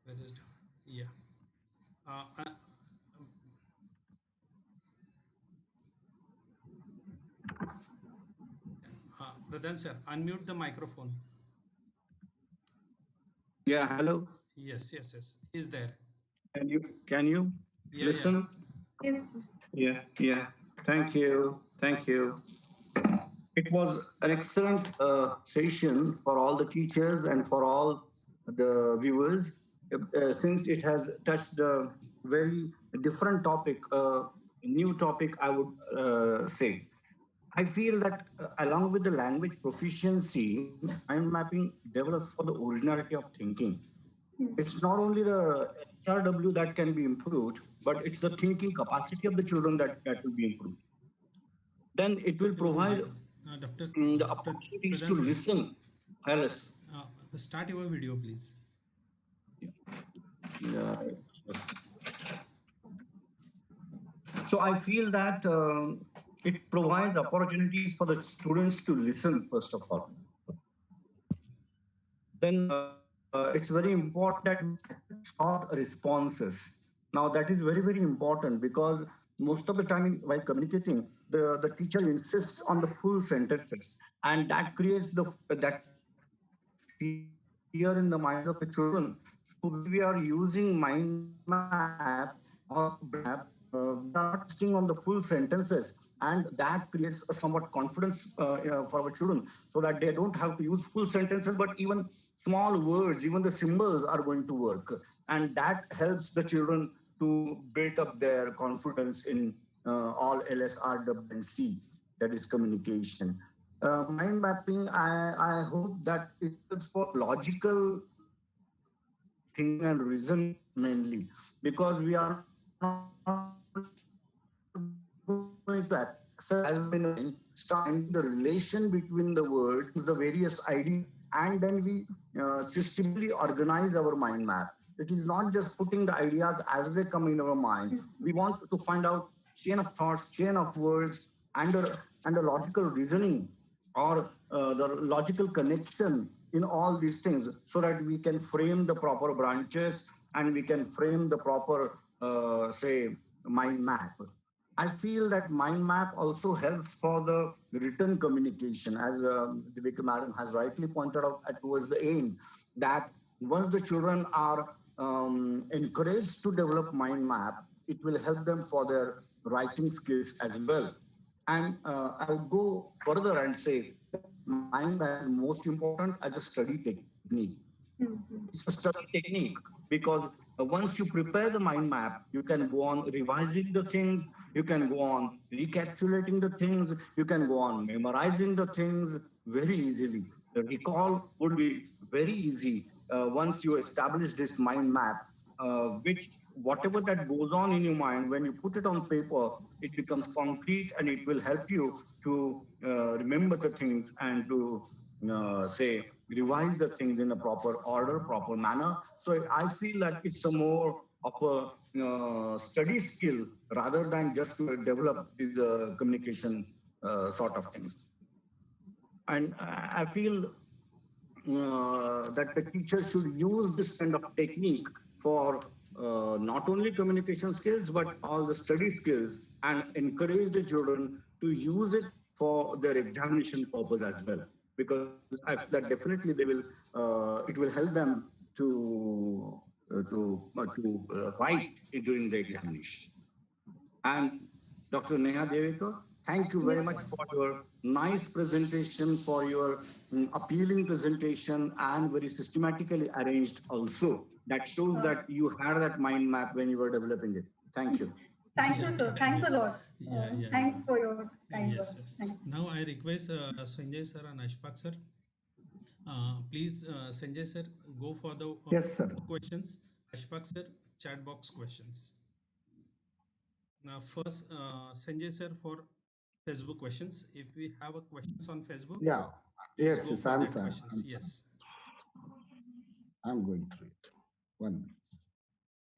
Where is it? Yeah. Uh, uh, Pradhan sir, unmute the microphone. Yeah, hello. Yes, yes, yes. Is there? Can you Yeah, yeah. listen? Yes. Yeah, yeah. Thank you. Thank you. It was an excellent session for all the teachers and for all the viewers, since it has touched a very different topic, new topic, I would say. I feel that along with the language proficiency, mind mapping develops for the originality of thinking. It's not only the SRW that can be improved, but it's the thinking capacity of the children that will be improved. Then it will Start your provide video. Dr. the Dr. opportunities to Pradhan sir, listen. Hello. start your video, please. Yeah. So I feel that it provides opportunities for the students to listen, first of all. Then it's very important that we accept short responses. Now that is very, very important because most of the time while communicating, the teacher insists on the full sentences, and that creates that fear in the minds of the children. So when we are using mind map or brain map, we are not insisting on the full sentences, and that creates a somewhat confidence for our children, so that they don't have to use full sentences, but even small words, even the symbols are going to work, and that helps the children to build up their confidence in all LSRW and C, that is communication. Mind mapping, I hope that it helps for logical thinking and reasoning mainly, because we are not going to accept as in a mind, start finding the relation between the words, the various ideas, and then we systematically organize our mind map. It is not just putting the ideas as they come in our mind. We want to find out chain of thoughts, chain of words, and a logical reasoning, or the logical connection in all these things, so that we can frame the proper branches and we can frame the proper, say, mind map. I feel that mind map also helps for the written communication, as Devika madam has rightly pointed out towards the end, that once the children are encouraged to develop mind map, it will help them for their writing skills as well. And I would go further and say that mind map is most important as a study technique. It's a study technique because once you prepare the mind map, you can go on revising the things, you can go on recapitulating the things, you can go on memorizing the things very easily. The recall would be very easy once you establish this mind map, which whatever that goes on in your mind, when you put it on paper, it becomes concrete and it will help you to remember the things and to say revise the things in a proper order, proper manner. So I feel that it's a more of a study skill rather than just to develop these communication sort of things. And I feel that the teacher should use this kind of technique for not only communication skills but all the study skills, and encourage the children to use it for their examination purpose as well, because I feel that definitely they will it will help them to write during the examination. And Dr. Neha Devekar, thank you very Yes, much sir. for your nice presentation, for your appealing presentation, and very systematically arranged also. That shows Uh, that you had that mind map when you were developing it. Thank you. Thank Yeah, you, sir. yeah, Thanks yeah, a lot. yeah, yeah, Thanks yeah. for your kind Yes, words. yes. Thanks. Now I request Sanjay sir and Ashfaq sir. Please, Sanjay sir, go for the Yes, sir. questions. Ashfaq sir, chat box questions. Now, first, Sanjay sir for Facebook questions. If we have a questions on Facebook, Yeah. please Yes, go yes, for I'm that sir. questions. Yes. I'm going through it. 1 minute.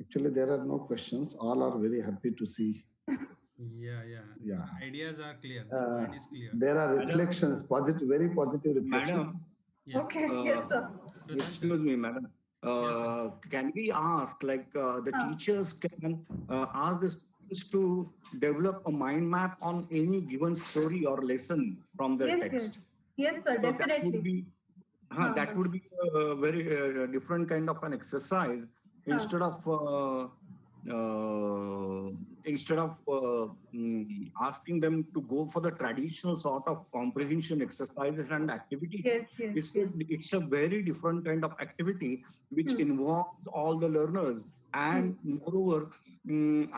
Actually, there are no questions. All are very happy to see. Yeah, yeah. Yeah. Ideas are clear. The Uh, mind is clear. there are Madam, reflections, positive, very positive reflections. madam, Yeah. Okay. uh, Yes, sir. Pradhan sir. excuse me, madam. Yes, sir. Can we ask, like, the Uh, teachers can ask the students to develop a mind map on any given story or lesson from the yes, text? yes. Yes, sir. So Definitely. that would be a very different kind of an exercise, Uh, instead of uh, asking them to go for the traditional sort of comprehension exercises and activities. yes, yes, yes. It's a very different kind of activity which Hmm. involves all the learners. Hmm. And moreover,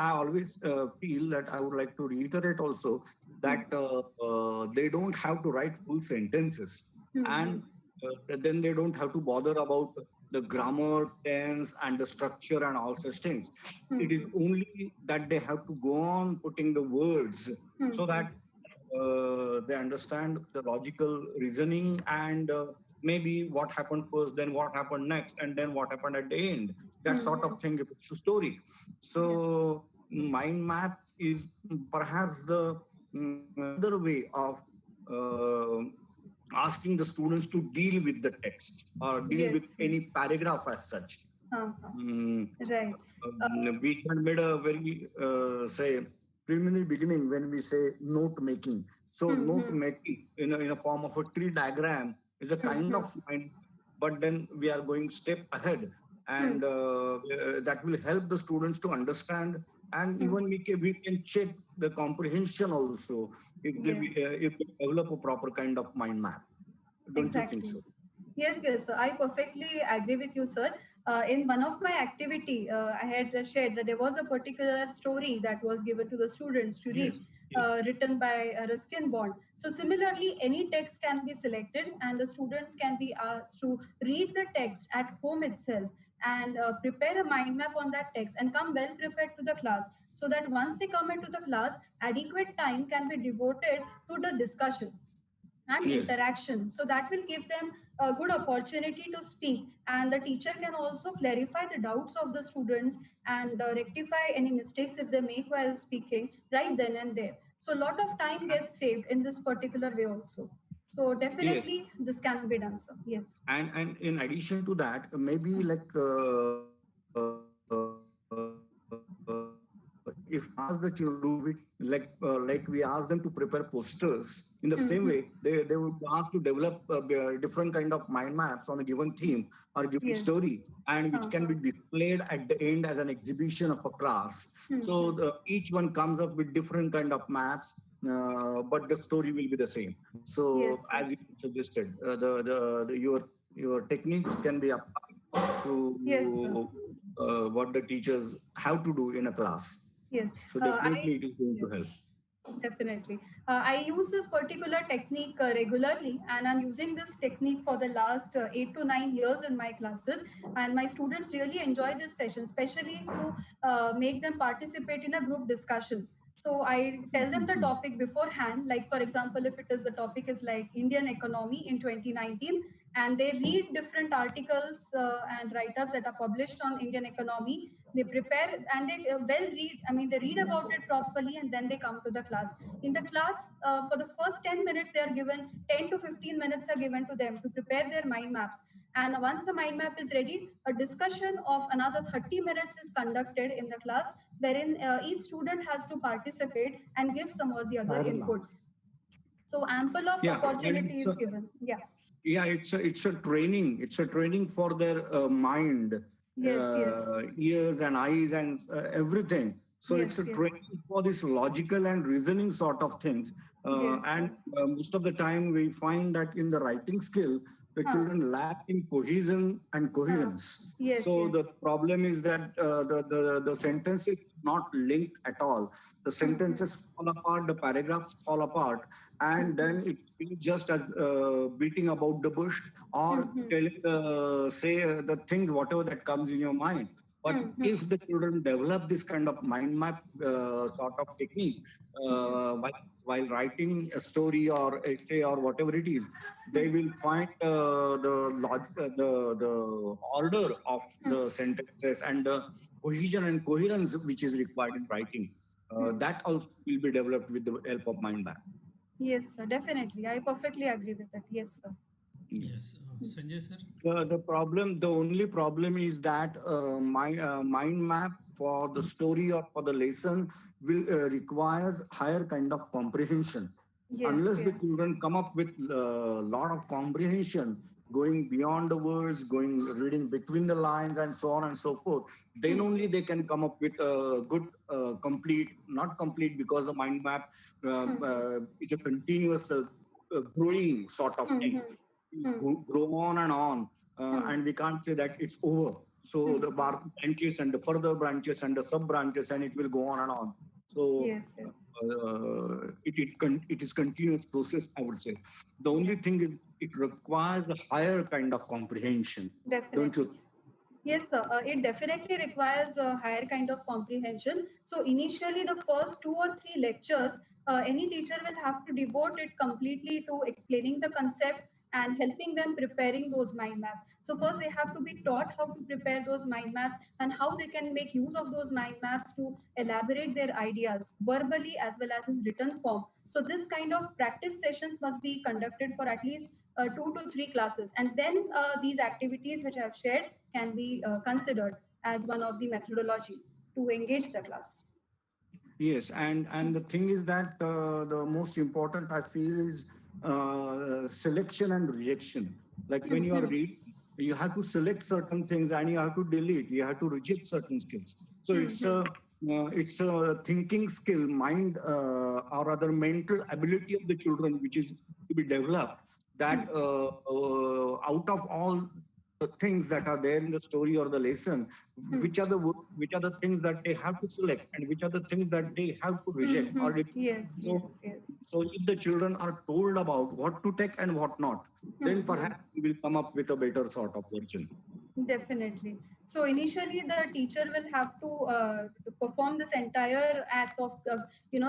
I always feel that I would like to reiterate also Hmm. that they don't have to write full sentences, Hmm. Hmm. and then they don't have to bother about the grammar, tense, and the structure and all such things. Hmm. It is only that they have to go on putting the words Hmm. so Hmm. that they understand the logical reasoning, and maybe what happened first, then what happened next, and then what happened at the end. That Hmm. sort Hmm. of thing. It's a story. Yes. So mind map is perhaps the another way of uh, asking the students to deal with the text or deal Yes. with Yes. any paragraph as such. Uh-huh. Mm, Right. we had made a very say preliminary beginning when we say note making. So Hmm. note Hmm. making in a form of a tree diagram is a Hmm. kind Hmm. of mind, but then we are going step ahead, Hmm. and that will help the students to understand, and Hmm. even we can check the comprehension also Yes. if they develop a proper kind of mind map. Don't you think Exactly. so? Yes, yes, I perfectly agree with you, sir. In one of my activity, I had shared that there was a particular story that was given to the students to Yes. read, Yes. written by Ruskin Bond. So similarly, any text can be selected, and the students can be asked to read the text at home itself and prepare a mind map on that text and come well prepared to the class, so that once they come into the class, adequate time can be devoted to the discussion and Yes. interaction, so that will give them a good opportunity to speak, and the teacher can also clarify the doubts of the students and rectify any mistakes if they make while speaking right then and there. So a lot of time gets saved in this particular way also. So Yes. definitely this can be done, sir. Yes. And in addition to that, maybe like if we ask the children to do it, like we ask them to prepare posters, in the same Mhm. way they would ask to develop different kind of mind maps on a given theme or given Yes. story, and which can Uh-huh. be displayed at the end as an exhibition of a class. So Mhm. each one comes up with different kind of maps, but the story will be the same. Yes, So yes. as you suggested, your techniques can be applied Yes, sir. to what the teachers have to do in a class. Yes. So I definitely it is going to yes. help. Definitely. I use this particular technique regularly, and I'm using this technique for the last 8 to 9 years in my classes. And my students really enjoy this session, especially to make them participate in a group discussion. So I tell them the topic beforehand. Like, for example, if it is the topic is like Indian economy in 2019, and they read different articles and write-ups that are published on Indian economy. They prepare and they well read. I mean, they read about it properly, and then they come to the class. In the class, for the first 10 minutes, they are given 10 to 15 minutes are given to them to prepare their mind maps. And once the mind map is ready, a discussion of another 30 minutes is conducted in the class, wherein each student has to participate and give some or the other Viral now. inputs. So ample of Yeah, and opportunity is given. Yeah. yeah, it's a training. It's a training for their mind, Yes, yes. ears and eyes and everything. So it's Yes, a yes. training for this logical and reasoning sort of things. Yes, And sir. most of the time we find that in the writing skill, the Huh. children lack in cohesion and coherence. Yes, So yes. the problem is that the sentence is not linked at all. The sentences fall apart, the paragraphs fall apart, and then it feels just as beating about the bush or telling the things whatever that comes in your mind. But if the children develop this kind of mind map sort of technique while writing a story or essay or whatever it is, they will find the order of the sentences and the cohesion and coherence which is required in writing. That also will be developed with the help of mind map. Yes, sir. Definitely. I perfectly agree with that. Yes, sir. Yes, Sanjay sir. The only problem is that mind map for the story or for the lesson will requires higher kind of comprehension. Yes, Unless the yes. children come up with a lot of comprehension, going beyond the words, going reading between the lines, and so on and so forth, then only they can come up with a good, complete, not complete because the mind map is a continuous growing sort of thing grow on and on, and we can't say that it's over. So the branches and the further branches and the sub branches, and it will go on and on. So Yes, yes. it is continuous process, I would say. The only thing is it requires a higher kind of comprehension, don't Definitely. you? Yes, sir. It definitely requires a higher kind of comprehension. So initially, the first 2 or 3 lectures, any teacher will have to devote it completely to explaining the concept and helping them preparing those mind maps. So first, they have to be taught how to prepare those mind maps and how they can make use of those mind maps to elaborate their ideas verbally as well as in written form. So this kind of practice sessions must be conducted for at least 2 to 3 classes, and then these activities which I have shared can be considered as one of the methodology to engage the class. Yes, and the thing is that the most important I feel is selection and rejection. Like when you are reading, you have to select certain things and you have to delete. You have to reject certain skills. So it's a thinking skill, mind or rather mental ability of the children which is to be developed. That out of all the things that are there in the story or the lesson, which are the things that they have to select and which are the things that they have to reject or Yes, yes, so yes. so if the children are told about what to take and what not, then perhaps we will come up with a better sort of version. Definitely. So initially, the teacher will have to perform this entire act of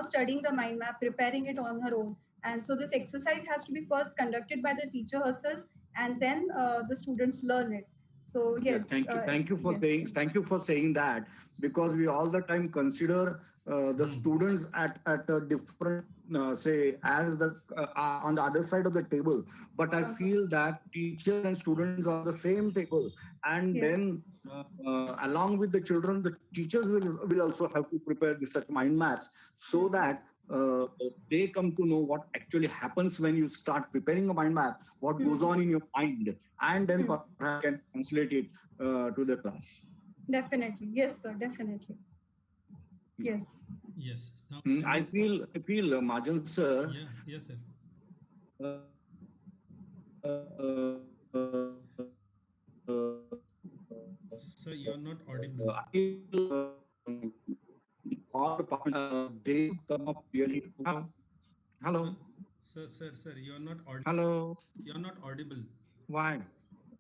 studying the mind map, preparing it on her own. And so this exercise has to be first conducted by the teacher herself, and then the students learn it. So Yeah, yes, yes, thank you for saying that, because we all the time consider the students at a different say as the on the other side of the table. But I feel that teachers and students are on the same table, and yes. then along with the children, the teachers will also have to prepare such mind maps so that they come to know what actually happens when you start preparing a mind map, what goes on in your mind, and then perhaps can translate it to the class. Definitely. Yes, sir. Definitely. Yes. Yes. Now, Sanjay sir. I feel, Majan sir, Yeah. Yes, sir. Sir, you are not audible. I feel all the they should come up really. Sir, Hello, sir, you are not audible. hello. You are not audible. Why?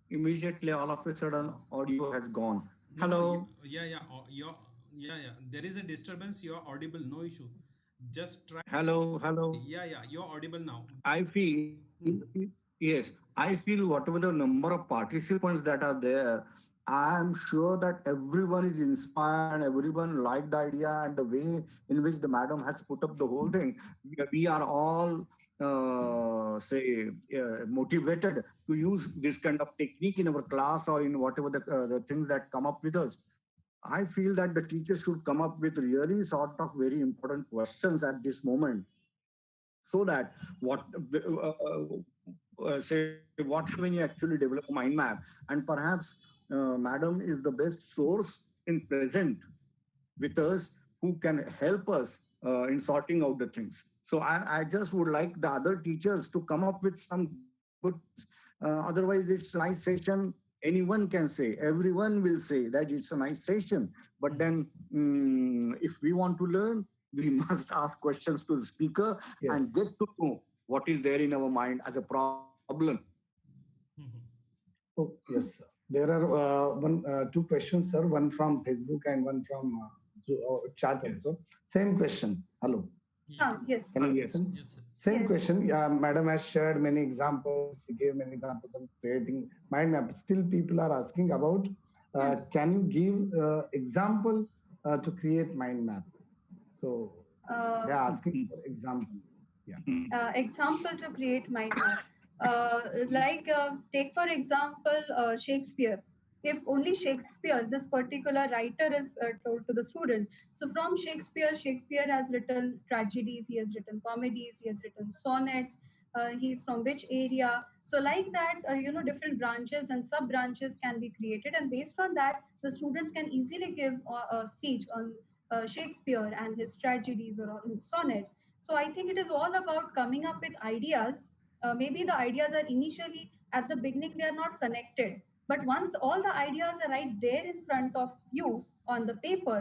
Immediately, all of a sudden, audio has gone. No, no. Hello, Yeah. There is a disturbance. You are audible. No issue. Just try. hello, hello. Yeah. You're audible now. I feel, yes, I feel whatever the number of participants that are there, I'm sure that everyone is inspired and everyone liked the idea and the way in which the madam has put up the whole thing. We are all say motivated to use this kind of technique in our class or in whatever the things that come up with us. I feel that the teachers should come up with really sort of very important questions at this moment, so that what say what when you actually develop a mind map, and perhaps madam is the best source in present with us who can help us in sorting out the things. So I just would like the other teachers to come up with some good things. Otherwise, it's a nice session. Anyone can say, everyone will say that it's a nice session. But then, if we want to learn, we must ask questions to the speaker and Yes. get to know what is there in our mind as a problem. Mhm. Oh, yes, sir. There are two questions, sir. One from Facebook and one from chat Yes. also. Same question. Hello. Yeah. Yes, Can you Yes. listen? Yes, sir. Same yes. question. Madam has shared many examples. She gave many examples of creating mind map. Still, people are asking about Hmm. can you give example to create mind map? So Uh, they are asking for example. Yeah. Example to create mind map. Take for example Shakespeare. If only Shakespeare, this particular writer is told to the students. So from Shakespeare, Shakespeare has written tragedies, he has written comedies, he has written sonnets. He's from which area? So like that, different branches and sub branches can be created, and based on that, the students can easily give a speech on Shakespeare and his tragedies or on his sonnets. So I think it is all about coming up with ideas. Maybe the ideas are initially at the beginning they are not connected, but once all the ideas are right there in front of you on the paper,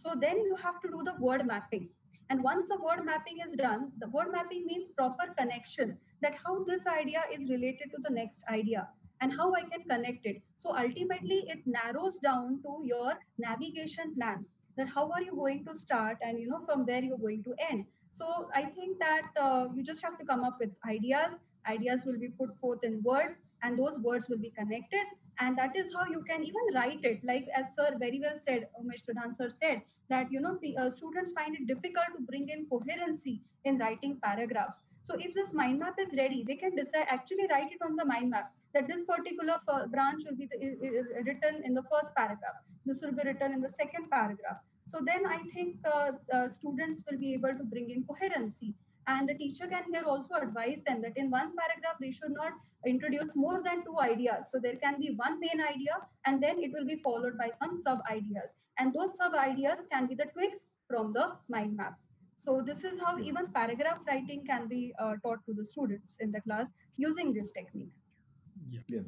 so then you have to do the word mapping. And once the word mapping is done, the word mapping means proper connection, that how this idea is related to the next idea and how I can connect it. So ultimately, it narrows down to your navigation plan, that how are you going to start and from where you're going to end. So I think that you just have to come up with ideas. Ideas will be put forth in words, and those words will be connected. And that is how you can even write it. Like as Sir very well said, Umesh Pradhan Sir said that students find it difficult to bring in coherency in writing paragraphs. So if this mind map is ready, they can decide actually write it on the mind map that this particular branch will be written in the first paragraph. This will be written in the second paragraph. So then I think students will be able to bring in coherency. And the teacher can here also advise them that in one paragraph, they should not introduce more than two ideas. So there can be one main idea, and then it will be followed by some sub ideas. And those sub ideas can be the twigs from the mind map. So this is how Yes. even paragraph writing can be taught to the students in the class using this technique. Yeah. Yes.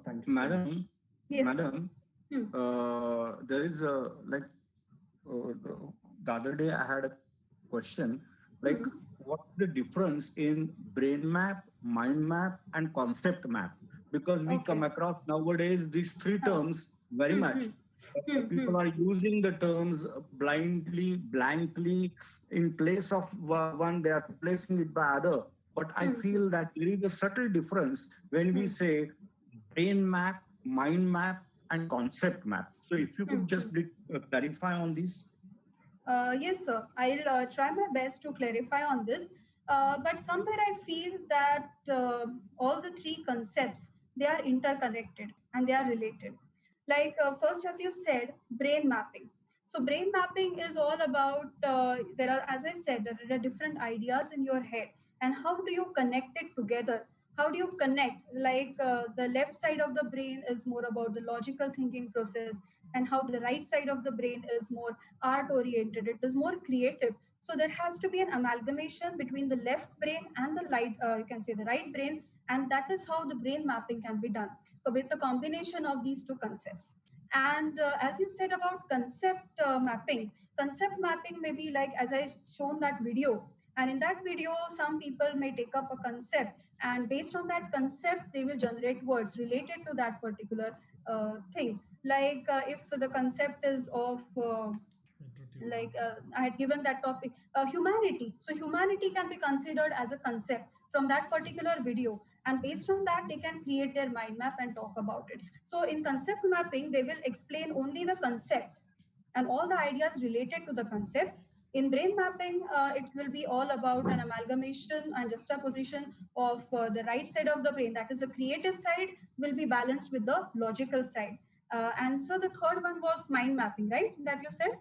Thank you so much. Madam, Yes, sir. madam, Hmm. there is a like the other day I had a question like Hmm. what's the difference in brain map, mind map, and concept map? Because we come Okay. across nowadays these three Huh. terms very Hmm. much. Hmm. Hmm. Hmm. People are using the terms blindly, blankly. In place of one, they are replacing it by other. But I Hmm. Hmm. feel that there is a subtle difference when we Hmm. say brain map, mind map, and concept map. So if you Hmm. could Hmm. just clarify on this. Yes, sir. I'll try my best to clarify on this. But somewhere I feel that all the three concepts they are interconnected and they are related. Like first, as you said, brain mapping. So brain mapping is all about there are, as I said, there are different ideas in your head, and how do you connect it together? How do you connect? Like the left side of the brain is more about the logical thinking process, and how the right side of the brain is more art oriented, it is more creative. So there has to be an amalgamation between the left brain and the light you can say the right brain, and that is how the brain mapping can be done with the combination of these two concepts. And as you said about concept mapping may be like as I shown that video, and in that video some people may take up a concept, and based on that concept they will generate words related to that particular thing. Like if the concept is of Iterative like learning. I had given that topic humanity, so humanity can be considered as a concept from that particular video, and based on that they can create their mind map and talk about it. So in concept mapping they will explain only the concepts and all the ideas related to the concepts. In brain mapping, it will be all about an amalgamation and juxtaposition of the right side of the brain, that is the creative side, will be balanced with the logical side. And so the third one was mind mapping, right? That you said?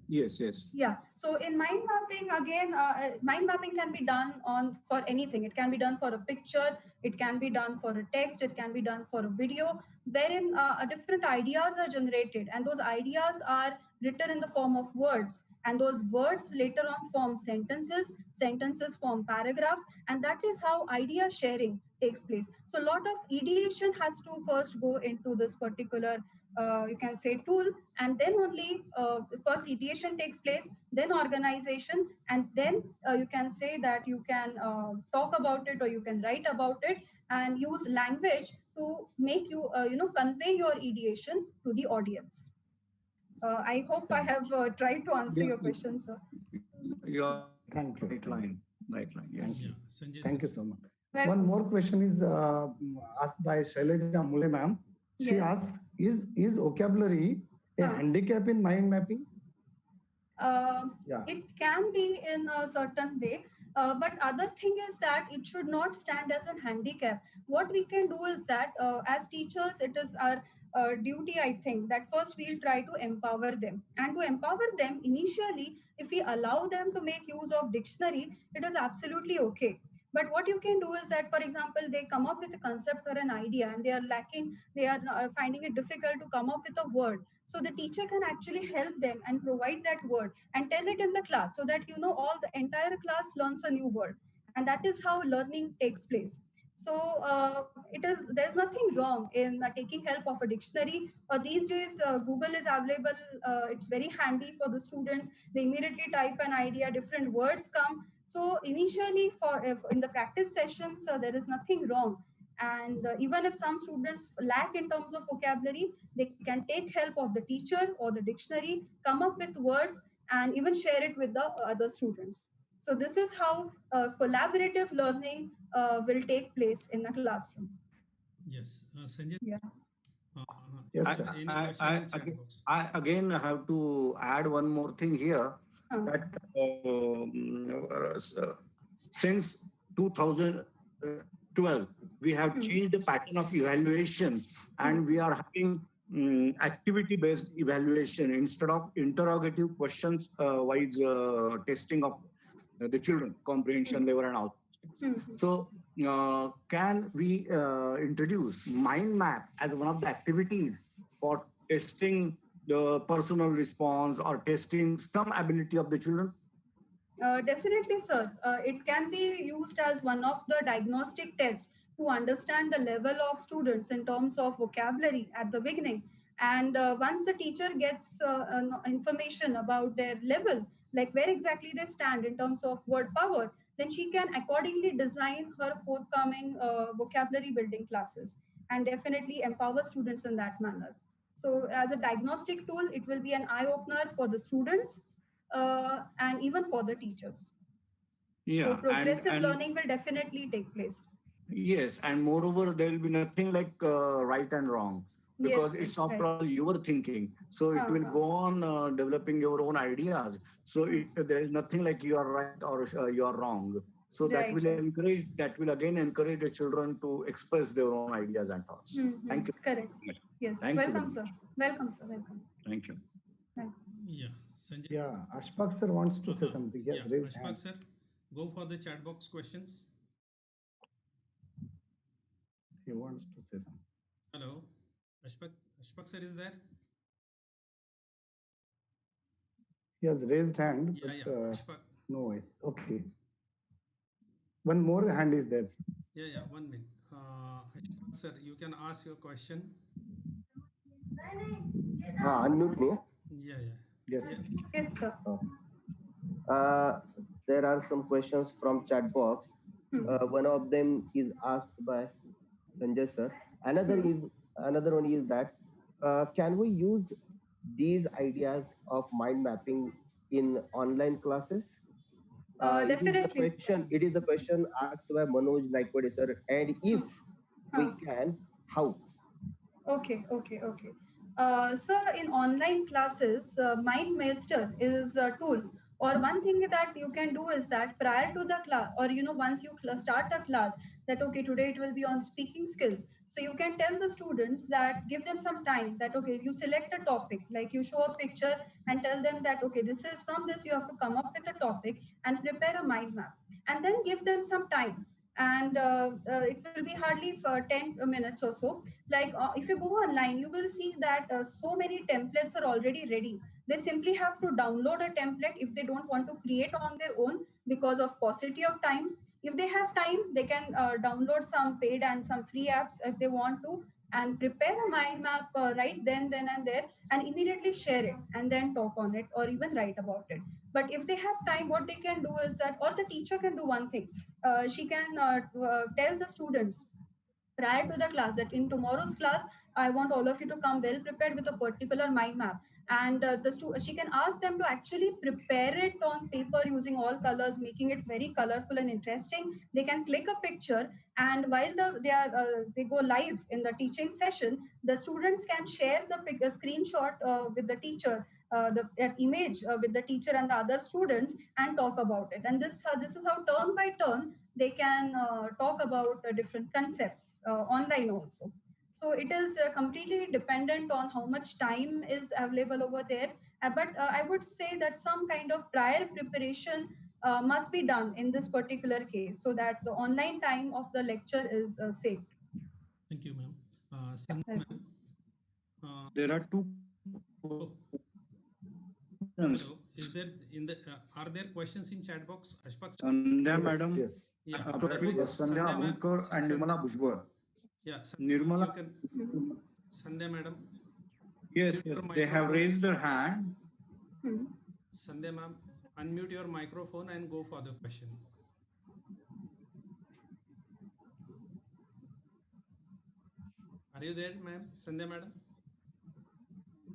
Yes, yes. Yeah. So in mind mapping, again, mind mapping can be done on for anything. It can be done for a picture. It can be done for a text. It can be done for a video, wherein different ideas are generated, and those ideas are written in the form of words. And those words later on form sentences. Sentences form paragraphs, and that is how idea sharing takes place. So a lot of ideation has to first go into this particular, you can say, tool, and then only first ideation takes place, then organization, and then you can say that you can talk about it or you can write about it and use language to make you convey your ideation to the audience. I hope I have tried to answer your question, sir. You're Thank you. right line. Right line. Yes. Yeah, Sanjay Thank sir. you so much. Welcome, One more sir. question is asked by Shaileja Mule ma'am. She Yes. asks, is vocabulary a handicap in mind mapping? Yeah. It can be in a certain way, but other thing is that it should not stand as a handicap. What we can do is that as teachers, it is our duty, I think, that first we'll try to empower them. And to empower them, initially, if we allow them to make use of dictionary, it is absolutely okay. But what you can do is that, for example, they come up with a concept or an idea and they are lacking, they are finding it difficult to come up with a word. So the teacher can actually help them and provide that word and tell it in the class, so that all the entire class learns a new word, and that is how learning takes place. So there's nothing wrong in taking help of a dictionary, or these days Google is available. It's very handy for the students. They immediately type an idea, different words come. So initially, in the practice sessions, there is nothing wrong. And even if some students lack in terms of vocabulary, they can take help of the teacher or the dictionary, come up with words, and even share it with the other students. So this is how collaborative learning will take place in a classroom. Yes, Sanjay. Yeah. Yes, I, sir. Any question in chat box? I again have to add one more thing here, that since 2012, we have changed the pattern of evaluation, and we are having activity-based evaluation instead of interrogative questions wise testing of the children comprehension level and all. So can we introduce mind map as one of the activities for testing the personal response or testing some ability of the children? Definitely, sir. It can be used as one of the diagnostic tests to understand the level of students in terms of vocabulary at the beginning. And once the teacher gets information about their level, like where exactly they stand in terms of word power, then she can accordingly design her forthcoming vocabulary building classes and definitely empower students in that manner. So, as a diagnostic tool, it will be an eye opener for the students and even for the teachers. Yeah, so progressive learning will definitely take place. Yes, and moreover, there will be nothing like right and wrong, because Yes, it's right. after all your thinking. So it will go on developing your own ideas. So there is nothing like you are right or you are wrong. So that Right, will right. encourage, that will again encourage the children to express their own ideas and thoughts. Thank you. Correct. Yes. Thank you very Welcome, sir. much. Welcome, sir. Welcome. Thank you. Welcome. Yeah, Sanjay. Yeah, Ashfaq sir wants to say something. Yes, Yeah, raise Ashfaq hand. sir, go for the chat box questions. He wants to say something. Hello, Ashfaq sir is there? He has raised hand, Yeah, but yeah, Ashfaq. no voice. Okay. One more hand is there, sir. Yeah, 1 minute. Ashfaq sir, you can ask your question. Unmute me. Yeah. Yes. Yes, sir. There are some questions from chat box. One of them is asked by Sanjay sir. Another one is that can we use these ideas of mind mapping in online classes? It is the Definitely. question. It is the question asked by Manoj Naikwade sir. And if we Huh. can, how? Okay. So in online classes, MindMaster is a tool. Or one thing that you can do is that prior to the class, or once you start a class, that okay, today it will be on speaking skills. So you can tell the students that give them some time that okay, you select a topic, like you show a picture and tell them that okay, this is from this you have to come up with a topic and prepare a mind map, and then give them some time. And it will be hardly for 10 minutes or so. Like if you go online, you will see that so many templates are already ready. They simply have to download a template if they don't want to create on their own because of paucity of time. If they have time, they can download some paid and some free apps if they want to, and prepare a mind map right then and there, and immediately share it and then talk on it or even write about it. But if they have time, what they can do is that, or the teacher can do one thing. She can tell the students prior to the class that in tomorrow's class I want all of you to come well prepared with a particular mind map. And she can ask them to actually prepare it on paper using all colors, making it very colorful and interesting. They can click a picture, and while they go live in the teaching session, the students can share the screenshot with the teacher, the image with the teacher and the other students, and talk about it. And this is how turn by turn they can talk about different concepts online also. So it is completely dependent on how much time is available over there. But I would say that some kind of prior preparation must be done in this particular case so that the online time of the lecture is saved. Thank you, ma'am. Yeah. Sandhya, ma'am. There are Is, two oh, questions. hello. Is there in the are there questions in chat box? Ashfaq sir? Sandhya Yes, madam, yes. Yeah. there are two, Otherwise, Yes. Sandhya Sandhya ma'am. Avulkar and Nirmala Bhujbal. Yeah, Sandhya ma'am, Nirmala, you can. Sandhya madam. yes, Unmute yes, your they have microphone. raised their hand. Hmm. Sandhya ma'am, unmute your microphone and go for the question. Are you there, ma'am? Sandhya madam?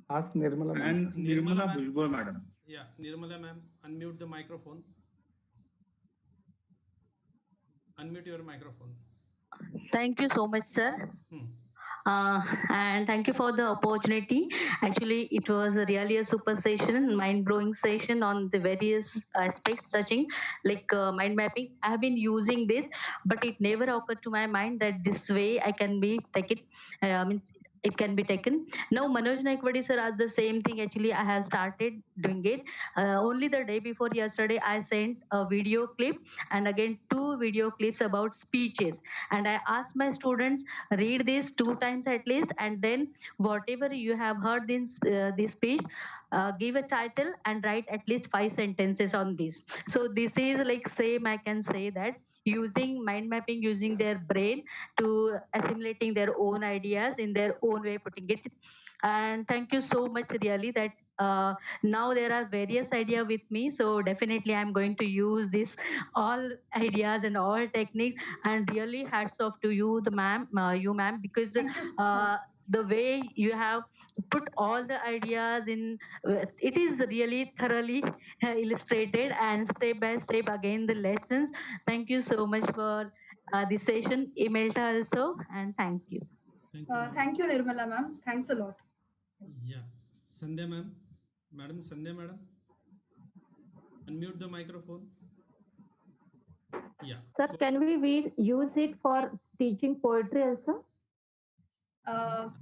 Ask Nirmala ma'am. And Nirmala Nirmala ma'am. Bhujbal madam. Yeah, Nirmala ma'am, unmute the microphone. Unmute your microphone. Thank you so much, sir. Hmm. And thank you for the opportunity. Actually, it was really a super session, mind-blowing session on the various aspects touching like mind mapping. I have been using this, but it never occurred to my mind that this way I can be take it. Means it can be taken. Now Manoj Naikwadi sir asked the same thing. Actually, I have started doing it. Only the day before yesterday, I sent a video clip and again two video clips about speeches. And I asked my students read this two times at least, and then whatever you have heard in this speech, give a title and write at least 5 sentences on this. So this is like same, I can say that using mind mapping, using their brain to assimilating their own ideas in their own way, putting it. And thank you so much really that now there are various idea with me, so definitely I'm going to use this all ideas and all techniques. And really hats off to you, the ma'am, you ma'am, because Thank you. uh, the way you have put all the ideas in, it is really thoroughly illustrated and step by step again the lessons. Thank you so much for this session, eMELTA also, and thank you. Thank you, ma'am. Thank you, Nirmala ma'am. Thanks a lot. Yeah. Sandhya ma'am. Madam Sandhya madam. Unmute the microphone. Yeah. Sir, can we use it for teaching poetry also?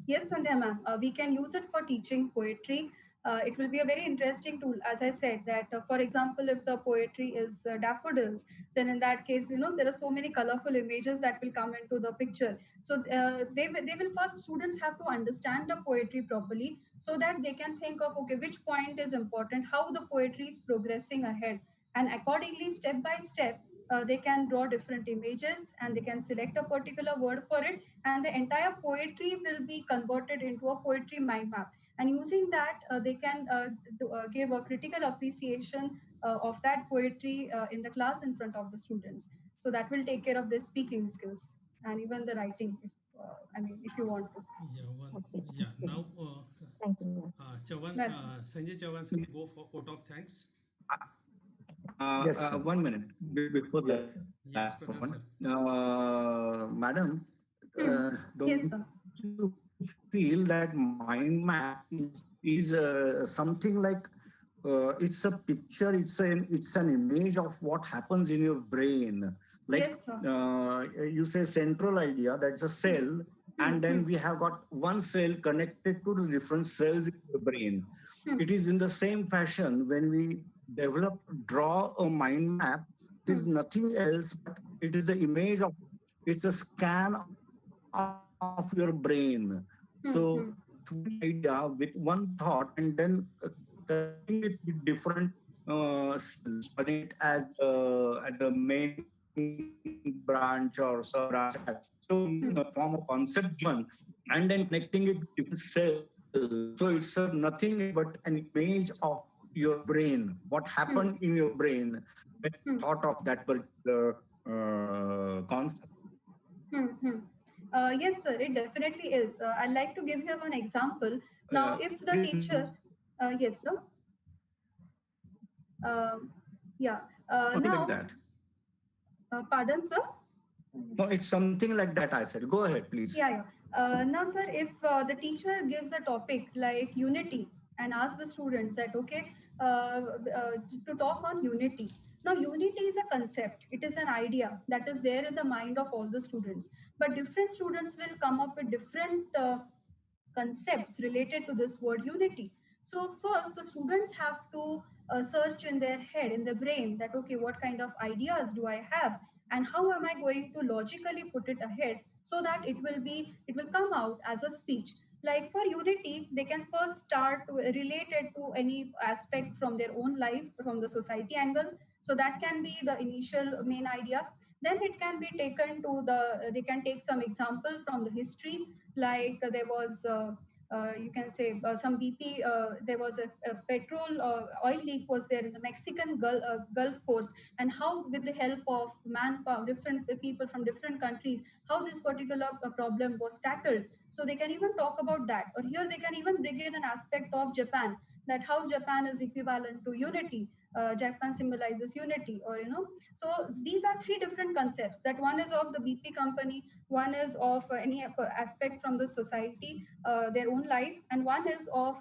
Yes, Sandhya ma'am, we can use it for teaching poetry. It will be a very interesting tool, as I said, that for example, if the poetry is daffodils, then in that case, there are so many colorful images that will come into the picture. So they will first, students have to understand the poetry properly so that they can think of, okay, which point is important, how the poetry is progressing ahead. And accordingly, step by step, they can draw different images and they can select a particular word for it, and the entire poetry will be converted into a poetry mind map. And using that, they can give a critical appreciation of that poetry in the class in front of the students. So that will take care of their speaking skills and even the writing, if you want to. Yeah. One. Okay. Yeah. Okay. Now, Thank you. Chavan, Well, Sanjay Chavan sir, go for vote of thanks. Yes, sir. 1 minute before that Yes, sir. Yes, Pradhan one. sir. Madam, Yes, don't sir. you feel that mind map is something like it's a picture, it's an image of what happens in your brain. Like Yes, sir. you say central idea, that's a cell, and then we have got one cell connected to the different cells in the brain. It is in the same fashion when we develop, draw a mind map, it is nothing else but it is the image of, it's a scan of your brain. So one idea with one thought and then connecting it with different cells, calling it as at the main branch or sub branch as. So giving a form of concept given and then connecting it with different cells. So it's nothing else but an image of your brain, what happened in your brain when you thought of that particular concept. Hmm, hmm. Yes, sir, it definitely is. I'd like to give you one example. Now, if the Is teacher, yes, sir. Um, yeah. something like Now, that. pardon, sir. No, it's something like that. I said, go ahead, please. Yeah, yeah. Now, sir, if the teacher gives a topic like unity and asks the students that, okay, to talk on unity. Now, unity is a concept, it is an idea that is there in the mind of all the students. But different students will come up with different concepts related to this word unity. So first, the students have to search in their head, in their brain, that okay, what kind of ideas do I have, and how am I going to logically put it ahead so that it will come out as a speech. Like for unity, they can first start related to any aspect from their own life, from the society angle. So that can be the initial main idea. Then it can be taken to they can take some example from the history, like there was you can say some BP, there was a petrol oil leak was there in the Mexican Gulf Coast, and how with the help of manpower, different people from different countries, how this particular problem was tackled. So they can even talk about that. Or here they can even bring in an aspect of Japan, that how Japan is equivalent to unity. Japan symbolizes unity, or so these are three different concepts. That one is of the BP company, one is of any aspect from the society, their own life, and one is of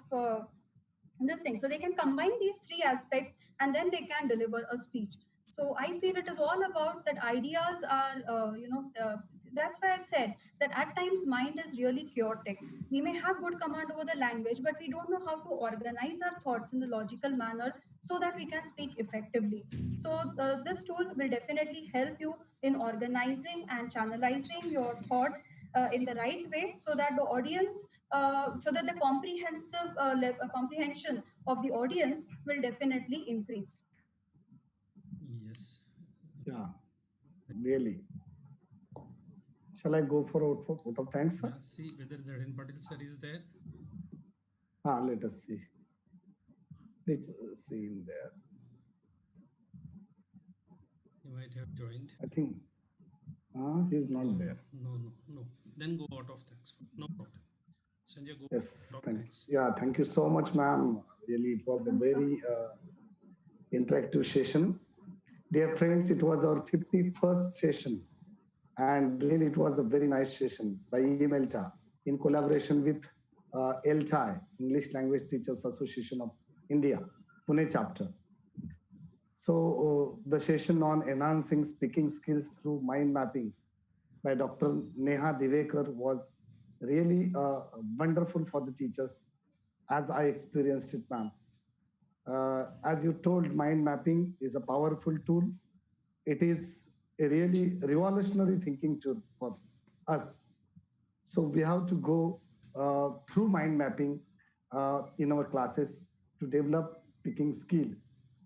this thing. So they can combine these three aspects and then they can deliver a speech. So I feel it is all about that ideas are, that's why I said that at times mind is really chaotic. We may have good command over the language, but we don't know how to organize our thoughts in the logical manner so that we can speak effectively. So this tool will definitely help you in organizing and channelizing your thoughts in the right way, so that the audience, so that the comprehension of the audience will definitely increase. Yes. Yeah, really. Shall I go for vote of thanks, sir? See whether Zedin Patil sir is there. Let us see. Let's see in there. He might have joined. I think he's not No, there. no. Then go out of thanks. No problem. Sanjay, go Yes, out of thank thanks. you. Yeah, thank you so much, ma'am. Really, it was a very interactive session. Dear friends, it was our 51st session, and really it was a very nice session by eMELTA in collaboration with ELTI, English Language Teachers Association of India, Pune chapter. So the session on enhancing speaking skills through mind mapping by Dr. Neha Divekar was really wonderful for the teachers, as I experienced it, ma'am. As you told, mind mapping is a powerful tool. It is a really revolutionary thinking tool for us. So we have to go through mind mapping in our classes to develop speaking skill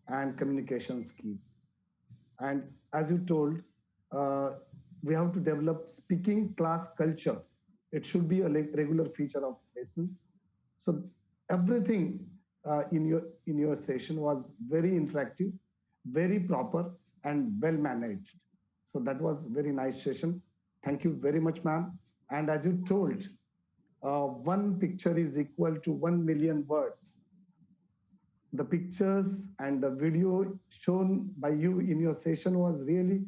and communication skill. And as you told, uh, we have to develop speaking class culture. It should be a regular feature of lessons. So everything in your session was very interactive, very proper, and well managed. So that was very nice session. Thank you very much, ma'am. And as you told, one picture is equal to 1 million words. the pictures and the video shown by you in your session was really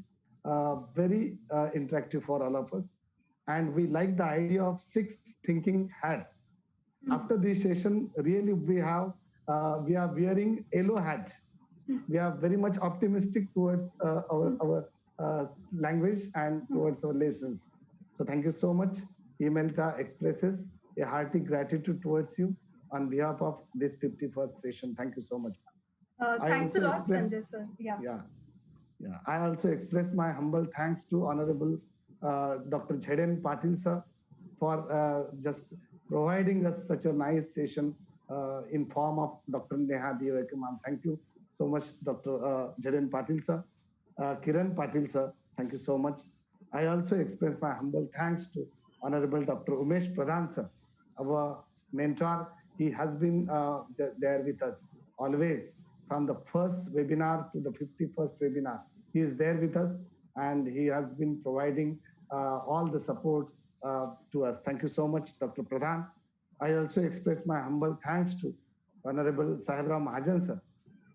very interactive for all of us. And we like the idea of 6 thinking hats. After this session, really we are wearing yellow hat. We are very much optimistic towards language and towards our lessons. So thank you so much. eMELTA expresses a hearty gratitude towards you on behalf of this 51st session. Thank you so much. Thanks a lot, Sanjay sir. Yeah. I also express my humble thanks to Honorable Dr. Jhaden Patil sir for just providing us such a nice session in form of Dr. Neha Devekar ma'am. Thank you so much, Dr. Jhaden Patil sir. Kiran Patil sir, thank you so much. I also express my humble thanks to Honorable Dr. Umesh Pradhan sir, our mentor. He has been there with us always from the first webinar to the 51st webinar. He is there with us and he has been providing all the supports to us. Thank you so much, Dr. Pradhan. I also express my humble thanks to Honorable Sahibram Mahajan sir.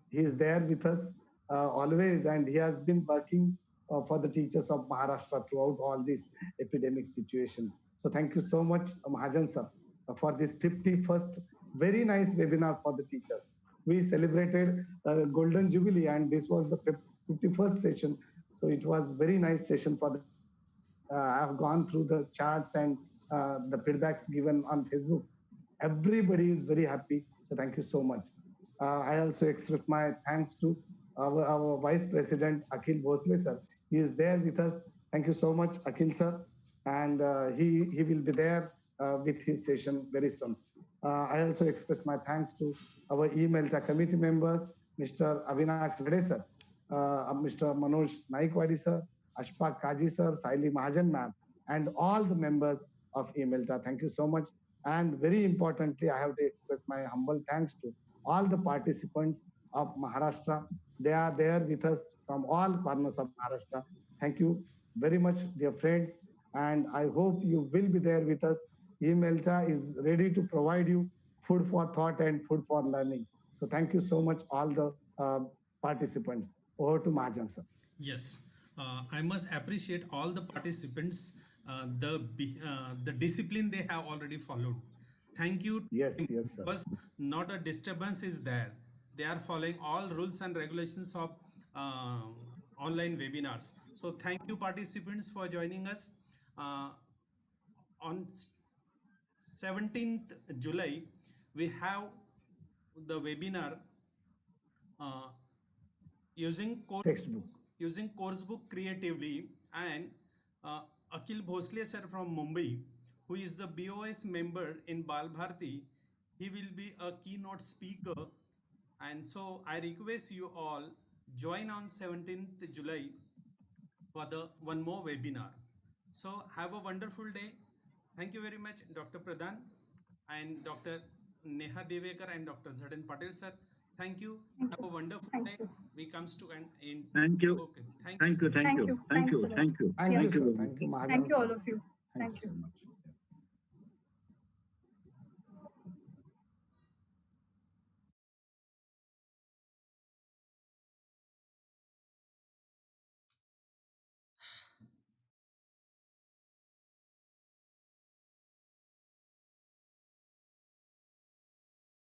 He is there with us always, and he has been working for the teachers of Maharashtra throughout all this epidemic situation. So thank you so much, Mahajan sir, for this 51st very nice webinar for the teachers. We celebrated Golden Jubilee, and this was the 51st session. So it was very nice session for the teachers. I have gone through the charts and the feedbacks given on Facebook. Everybody is very happy. So thank you so much. I also express my thanks to our Vice President, Akhil Bhosle, sir. He is there with us. Thank you so much, Akhil, sir. And he will be there with his session very soon. I also express my thanks to our eMELTA committee members, Mr. Avinash Rade, sir, Mr. Manoj Naikwadi, sir, Ashfaq Kaji, sir, Saili Mahajan, ma'am, and all the members of eMELTA. Thank you so much. And very importantly, I have to express my humble thanks to all the participants of Maharashtra. They are there with us from all corners of Maharashtra. Thank you very much, dear friends. And I hope you will be there with us. eMELTA is ready to provide you food for thought and food for learning. So thank you so much, all the participants. Over to Mahajan, sir. Yes, I must appreciate all the participants, the discipline they have already followed. Thank you. Yes, sir. Because not a disturbance is there. They are following all rules and regulations of online webinars. So thank you, participants, for joining us. On 17th July, we have the webinar uh, using course book creatively, and Akhil Bhosle sir from Mumbai, who is the BOS member in Bal Bharati, he will be a keynote speaker. And so I request you all join on 17th July for the one more webinar. So have a wonderful day. Thank you very much, Dr. Pradhan and Dr. Neha Devekar and Dr. Jhaden Patel sir. Thank you. Have a wonderful day. We comes to an end. Thank you. Okay. Thank you. Thank you. Thank you, sir. Thank you, Thank you, all of you. Mahajan, Thank you sir. all of you. Thank you so much.